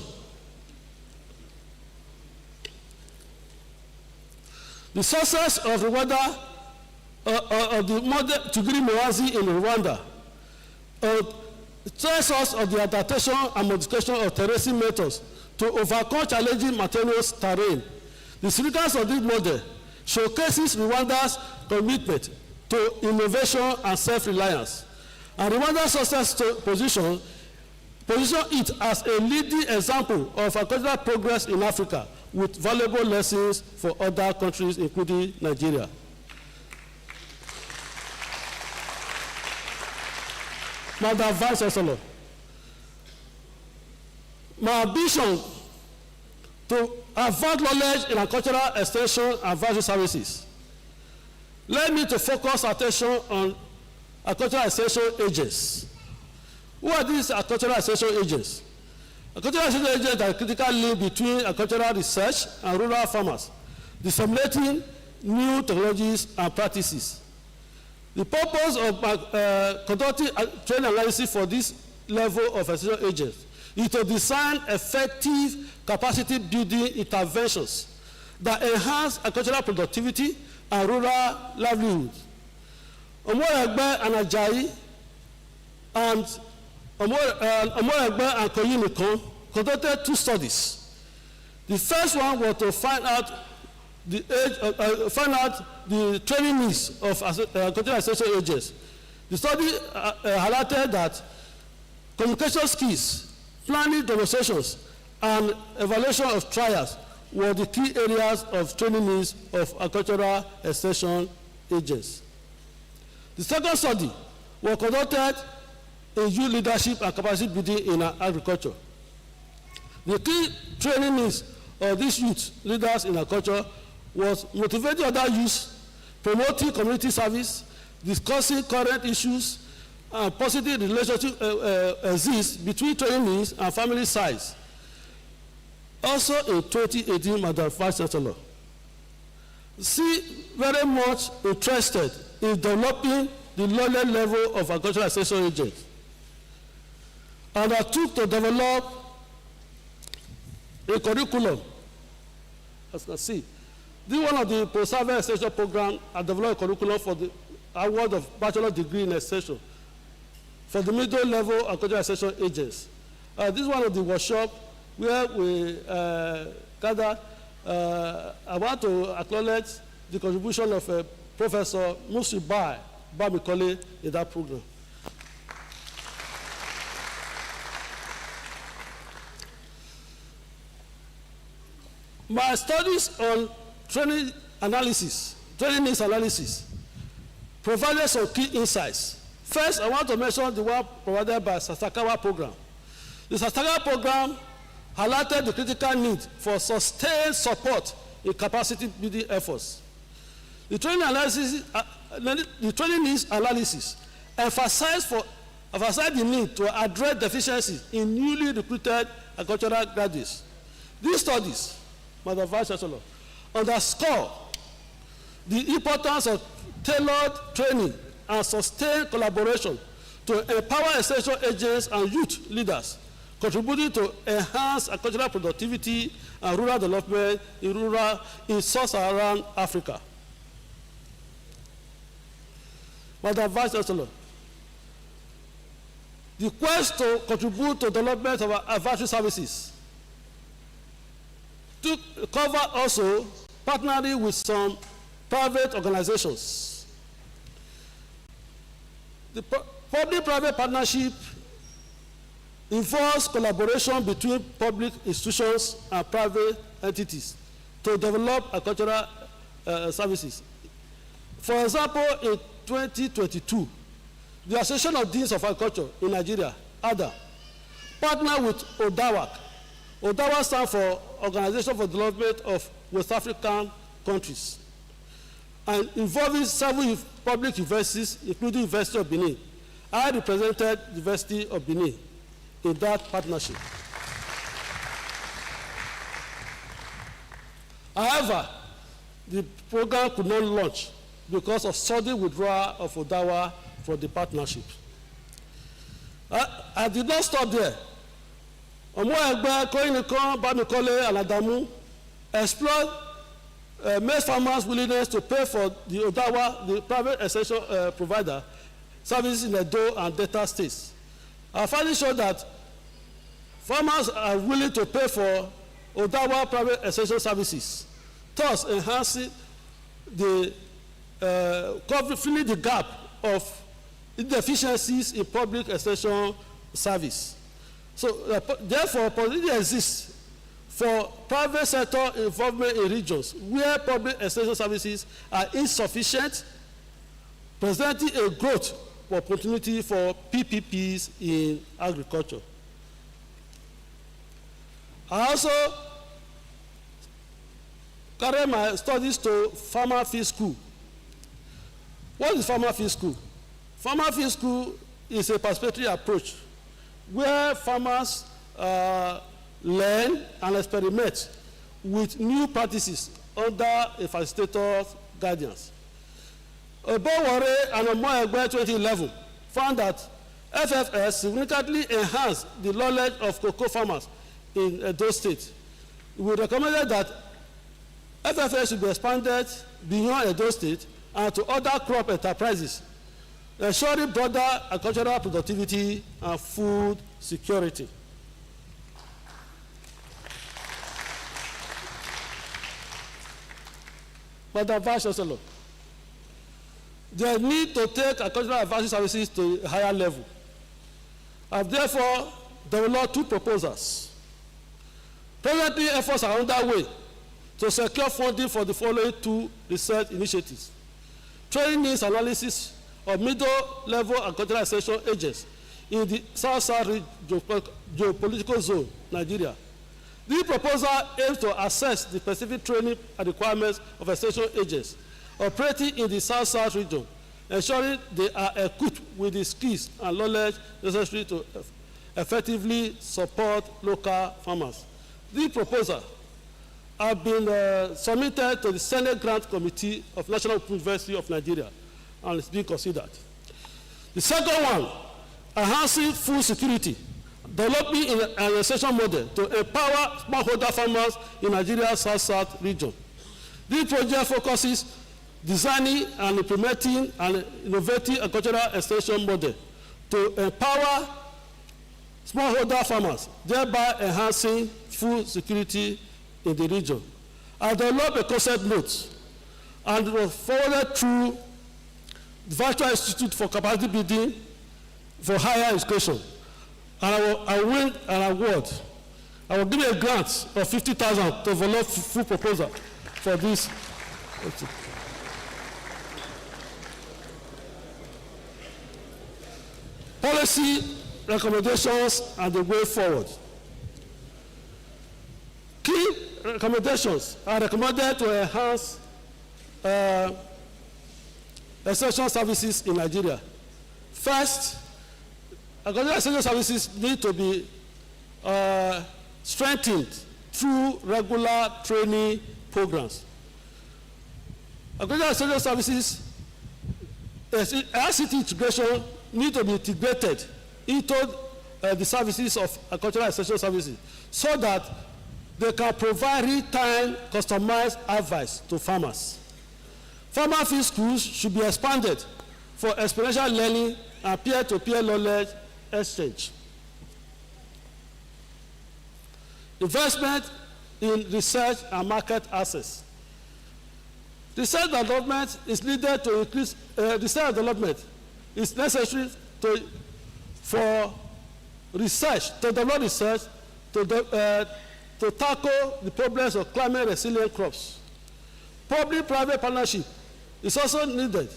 The success of Rwanda, of the model Tugili Muhanzi in Rwanda, tells us of the adaptation and modification of terracing methods to overcome challenging materials terrain. The significance of this model showcases Rwanda's commitment to innovation and self-reliance. And Rwanda's success position it as a leading example of agricultural progress in Africa with valuable lessons for other countries, including Nigeria. Madam Vice Chancellor, my ambition to advance knowledge in agricultural extension and value services led me to focus attention on agricultural extension agents. Who are these agricultural extension agents? Agricultural extension agents are a critical link between agricultural research and rural farmers, disseminating new technologies and practices. The purpose of conducting training analysis for this level of extension agents is to design effective capacity building interventions that enhance agricultural productivity and rural livelihoods. Omoregbee and Ajayi and Omoregbee and Koyinikan conducted 2 studies. The first one was to find out the training needs of agricultural extension agents. The study highlighted that communication skills, planning demonstrations, and evaluation of trials were the key areas of training needs of agricultural extension agents. The second study was conducted in youth leadership and capacity building in agriculture. The key training needs of these youth leaders in agriculture was motivating other youth, promoting community service, discussing current issues, and positive relationship exists between trainees and family size. Also in 2018, Madam Vice Chancellor, she very much interested in developing the knowledge level of agricultural extension agents. And I took to develop a curriculum. As you can see, this is one of the post-service extension programs. I developed a curriculum for the award of bachelor degree in extension for the middle level agricultural extension agents. This is one of the workshops where we gathered. I want to acknowledge the contribution of Professor Musibai Bamikole in that program. My studies on training needs analysis, provided some key insights. First, I want to mention the one provided by Sasakawa program. The Sasakawa program highlighted the critical need for sustained support in capacity building efforts. The training needs analysis emphasized the need to address deficiencies in newly recruited agricultural graduates. These studies, Madam Vice Chancellor, underscore the importance of tailored training and sustained collaboration to empower essential agents and youth leaders, contributing to enhance agricultural productivity and rural development in sub-Saharan Africa. Madam Vice Chancellor, the quest to contribute to development of our advisory services to cover also partnering with some private organizations. The public-private partnership involves collaboration between public institutions and private entities to develop agricultural services. For example, in 2022, the Association of Deans of Agriculture in Nigeria, ADA, partnered with ODAWAC. ODAWAC stands for Organization for Development of West African Countries, and involving several public universities, including University of Benin. I represented the University of Benin in that partnership. However, the program could not launch because of sudden withdrawal of Odawa from the partnership. I did not stop there. Omoregbee, Koinikan, Bamikole, and Adamu explored maize farmers' willingness to pay for the Odawa, the private essential provider, services in Edo and Delta states. Our findings show that farmers are willing to pay for Odawa private essential services, thus enhancing the filling the gap of deficiencies in public extension service. So therefore, opportunity exists for private sector involvement in regions where public extension services are insufficient, presenting a growth opportunity for PPPs in agriculture. I also carry my studies to Farmer Field School. What is Farmer Field School? Farmer Field School is a participatory approach where farmers learn and experiment with new practices under a facilitator's guidance. Obowore and Omoregbee 2011 found that FFS significantly enhanced the knowledge of cocoa farmers in Edo State. We recommended that FFS should be expanded beyond Edo State and to other crop enterprises, ensuring broader agricultural productivity and food security. Madam Vice Chancellor, they need to take agricultural advisory services to a higher level. I have therefore developed two proposals. Presently, efforts are underway to secure funding for the following two research initiatives: training needs analysis of middle-level agricultural extension agents in the South-South geopolitical zone, Nigeria. This proposal aims to assess the specific training and requirements of extension agents operating in the South-South region, ensuring they are equipped with the skills and knowledge necessary to effectively support local farmers. This proposal has been submitted to the Senate Grant Committee of National University of Nigeria and is being considered. The second one, enhancing food security, developing an extension model to empower smallholder farmers in Nigeria's South-South region. This project focuses designing and implementing an innovative agricultural extension model to empower smallholder farmers, thereby enhancing food security in the region. I developed a concept note and it was forwarded through the Virtual Institute for Capacity Building for Higher Education. And I win an award I will give you a grant of 50,000 to develop full proposal for this. Policy recommendations and the way forward. Key recommendations are recommended to enhance essential services in Nigeria. First, essential services need to be strengthened through regular training programs. Essential services, ICT integration need to be integrated into the services of agricultural essential services so that they can provide real-time customized advice to farmers. Farmer field schools should be expanded for experiential learning and peer-to-peer knowledge exchange. Investment in research and market access. Research development is needed to increase, research development is necessary for research, to develop research, to tackle the problems of climate resilient crops. Public-private partnership is also needed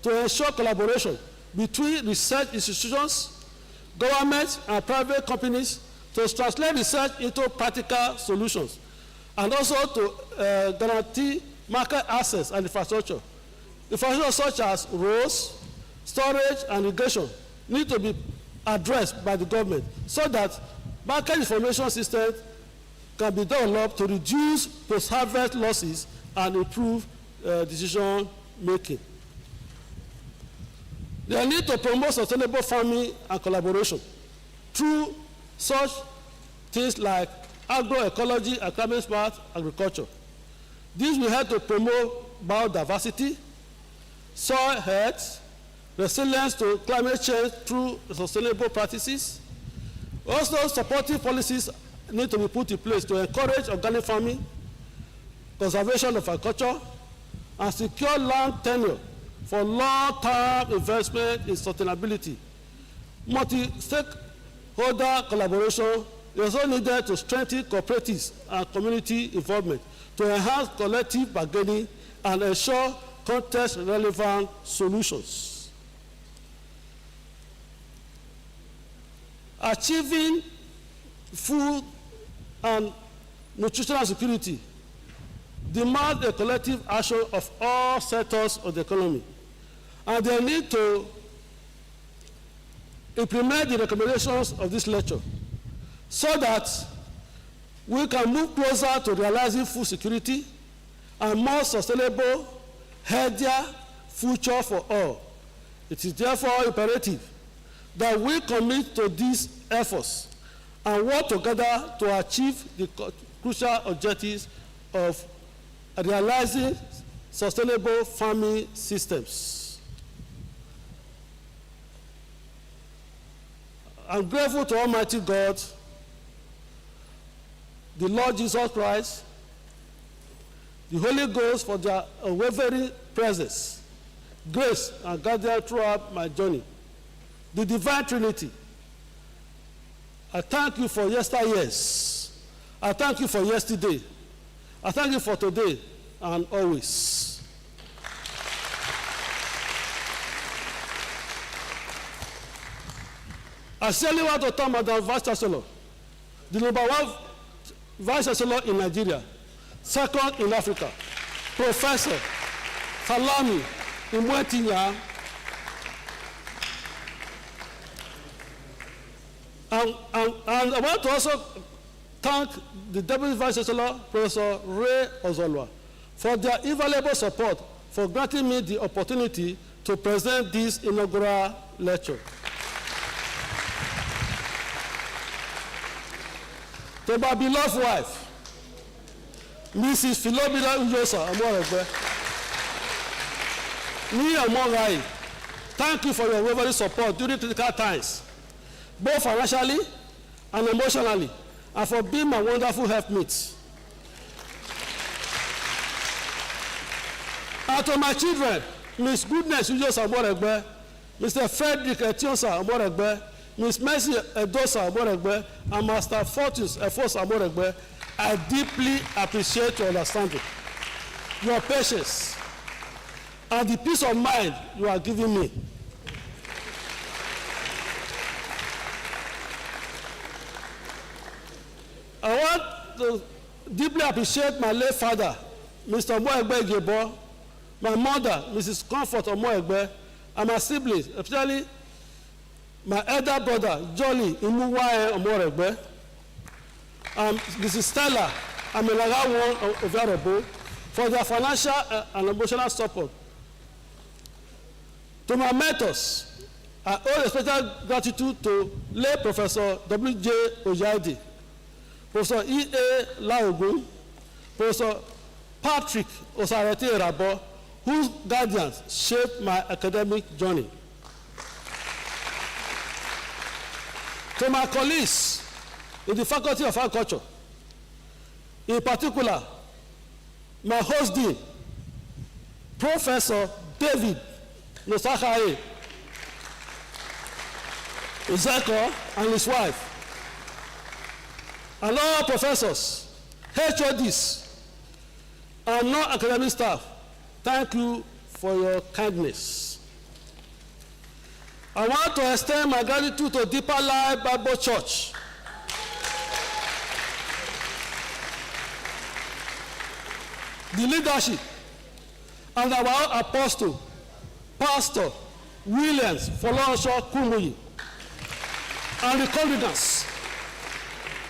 to ensure collaboration between research institutions, government, and private companies to translate research into practical solutions, and also to guarantee market access and infrastructure. Infrastructure such as roads, storage, and irrigation need to be addressed by the government so that market information systems can be developed to reduce post-harvest losses and improve decision making. They need to promote sustainable farming and collaboration through such things like agroecology and climate-smart agriculture. This will help to promote biodiversity, soil health, resilience to climate change through sustainable practices. Also, supportive policies need to be put in place to encourage organic farming, conservation of agriculture, and secure land tenure for long-term investment in sustainability. Multi-stakeholder collaboration is also needed to strengthen cooperatives and community involvement to enhance collective bargaining and ensure context-relevant solutions. Achieving food and nutritional security demands a collective action of all sectors of the economy, and they need to implement the recommendations of this lecture so that we can move closer to realizing food security and more sustainable, healthier future for all. It is therefore imperative that we commit to these efforts and work together to achieve the crucial objectives of realizing sustainable farming systems. I'm grateful to Almighty God, the Lord Jesus Christ, the Holy Ghost for their unwavering presence, grace, and guidance throughout my journey. The Divine Trinity, I thank you for yesteryears. I thank you for yesterday. I thank you for today and always. I sincerely want to thank Madam Vice Chancellor, the #1 Vice Chancellor in Nigeria, second in Africa, Professor Salami Imwetinya, and I want to also thank the Deputy Vice Chancellor, Professor Ray Ozolwa, for their invaluable support for granting me the opportunity to present this inaugural lecture. To my beloved wife, Mrs. Philomena Uyosa Omoregbee, me and Mongai, thank you for your unwavering support during critical times, both financially and emotionally, and for being my wonderful helpmates. And to my children, Ms. Goodness Uyosa Omoregbee, Mr. Frederick Etiosa Omoregbee, Ms. Mercy Edosa Omoregbee, and Master Fortis Efosa Omoregbee, I deeply appreciate your understanding, your patience, and the peace of mind you are giving me. I want to deeply appreciate my late father, Mr. Omoregbee Ijebo, my mother, Mrs. Comfort Omoregbee, and my siblings, especially my elder brother, Jolly Imuwaye Omoregbee, and Mrs. Stella Amilagawo Oviarebo, for their financial and emotional support. To my mentors, I owe a special gratitude to late Professor W.J. Ojaidi, Professor E.A. Laogun, Professor Patrick Osarete Rabo, whose guidance shaped my academic journey. To my colleagues in the Faculty of Agriculture, in particular, my host dean, Professor David Nosakaye Uzeko and his wife, and all professors, HODs, and non-academic staff, thank you for your kindness. I want to extend my gratitude to Deeper Life Bible Church, the leadership, and our apostle, Pastor Williams Folorunso Kumuyi, and the congregants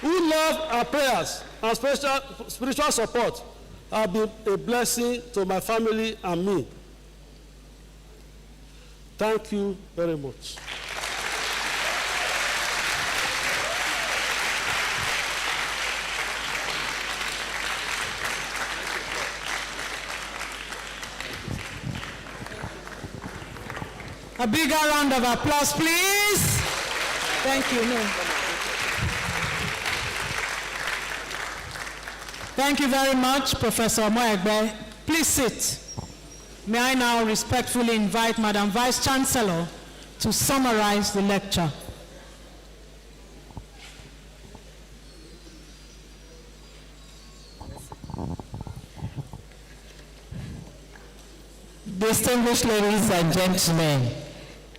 who love our prayers and spiritual support have been a blessing to my family and me. Thank you very much. A bigger round of applause, please. Thank you. No. Thank you very much, Professor Omoregbee. Please sit. May I now respectfully invite Madam Vice Chancellor to summarize the lecture. Distinguished ladies and gentlemen,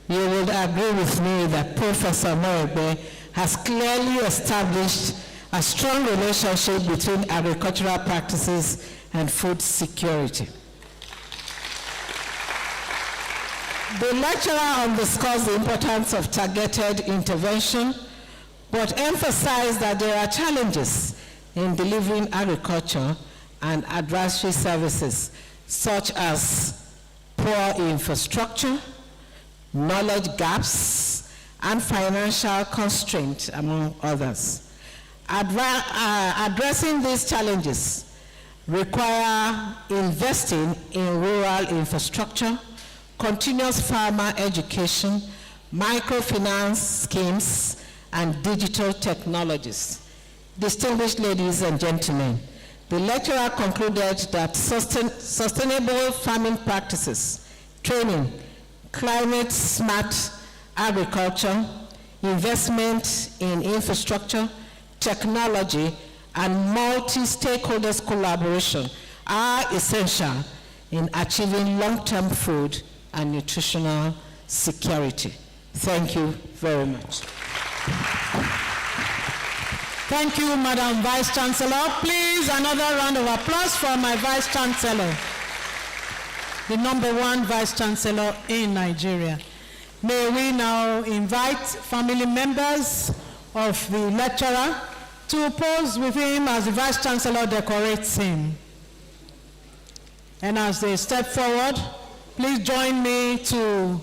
you would agree with me that Professor Omoregbee has clearly established a strong relationship between agricultural practices and food security. The lecturer underscores the importance of targeted intervention, but emphasized that there are challenges in delivering agriculture and advisory services, such as poor infrastructure, knowledge gaps, and financial constraints, among others. Addressing these challenges require investing in rural infrastructure, continuous farmer education, microfinance schemes, and digital technologies. Distinguished ladies and gentlemen, the lecturer concluded that sustainable farming practices, training, climate-smart agriculture, investment in infrastructure, technology, and multi-stakeholders collaboration are essential in achieving long-term food and nutritional security. Thank you very much. Thank you, Madam Vice Chancellor. Please, another round of applause for my Vice Chancellor, the #1 Vice Chancellor in Nigeria. May we now invite family members of the lecturer to pose with him as the Vice Chancellor decorates him. And as they step forward, please join me to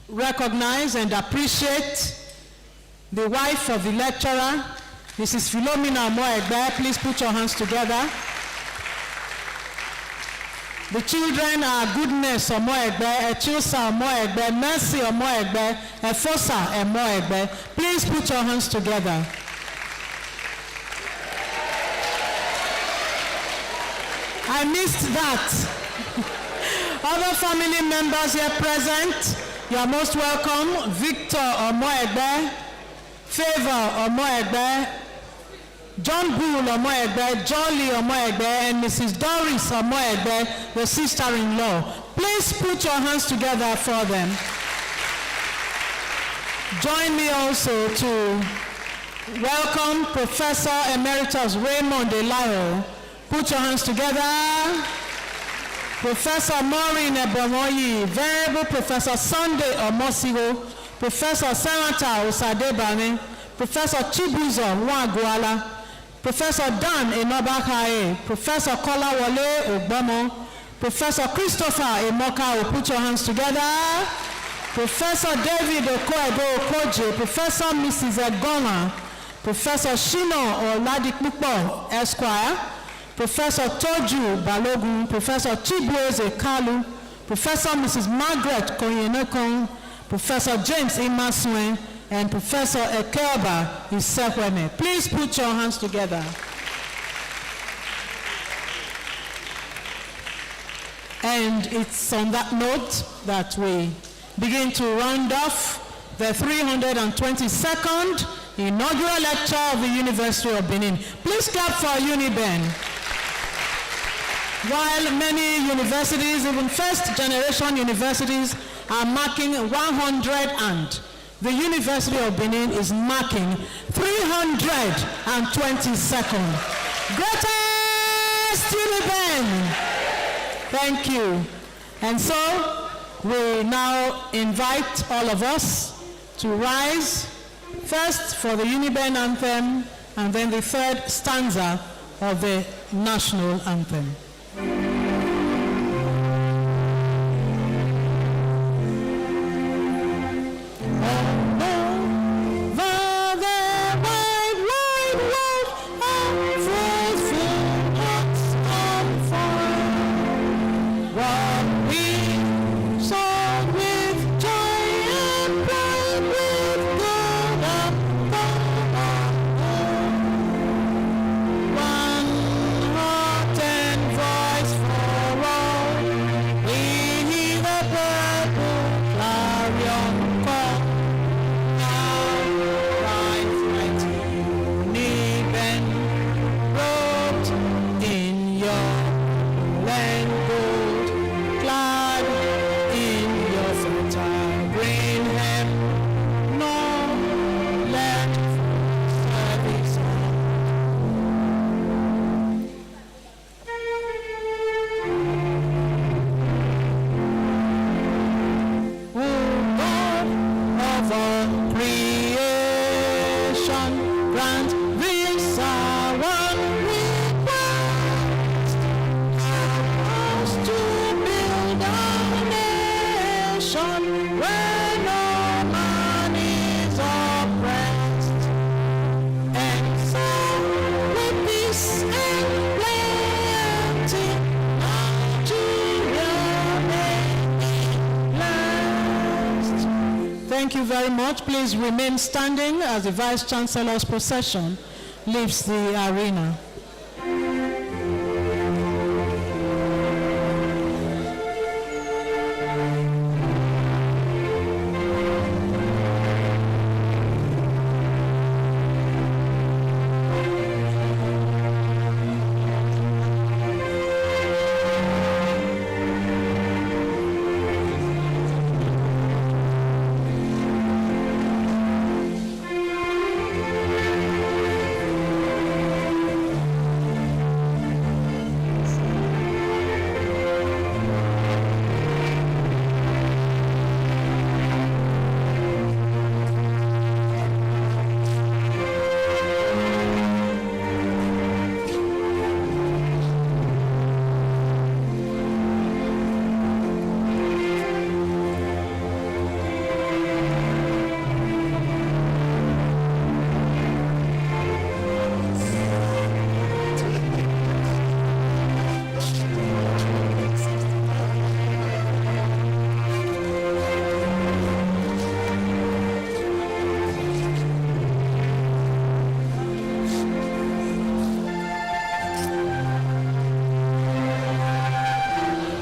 recognize and appreciate the wife of the lecturer, Mrs. Philomena Omoregbee. Please put your hands together. The children are Goodness Omoregbee, Echusa Omoregbee, Mercy Omoregbee, Efosa Omoregbee. Please put your hands together. I missed that. Other family members here present, You are most welcome, Victor Omoregbee, Favor Omoregbee, John Bull Omoregbee, Jolly Omoregbee, and Mrs. Doris Omoregbee, the sister-in-law. Please put your hands together for them. Join me also to welcome Professor Emeritus Raymond Elayo. Put your hands together. Professor Maureen Ebomoyi, Venerable Professor Sunday Omosiho, Professor Senator Osadebane, Professor Chibuzo Nwaguala, Professor Dan Enobakaye, Professor Kolawole Ogbomo, Professor Christopher Emoka. Put your hands together. Professor David Okoedo Okoje, Professor Mrs. Egoma, Professor Shino Oladikpupo Esquire, Professor Toju Balogun, Professor Chibueze Kalu, Professor Mrs. Margaret Koyenekong, Professor James Imaswe, and Professor Ekelba Isekweme. Please put your hands together. And it's on that note that we begin to round off the 322nd inaugural lecture of the University of Benin. Please clap for UniBen. While many universities, even first-generation universities, are marking 100 and the University of Benin is marking 322nd. Greatest UniBen! Thank you. And so, we now invite all of us to rise, first for the UniBen anthem, and then the third stanza of the national anthem. Thank you very much. Please remain standing as the Vice Chancellor's procession leaves the arena.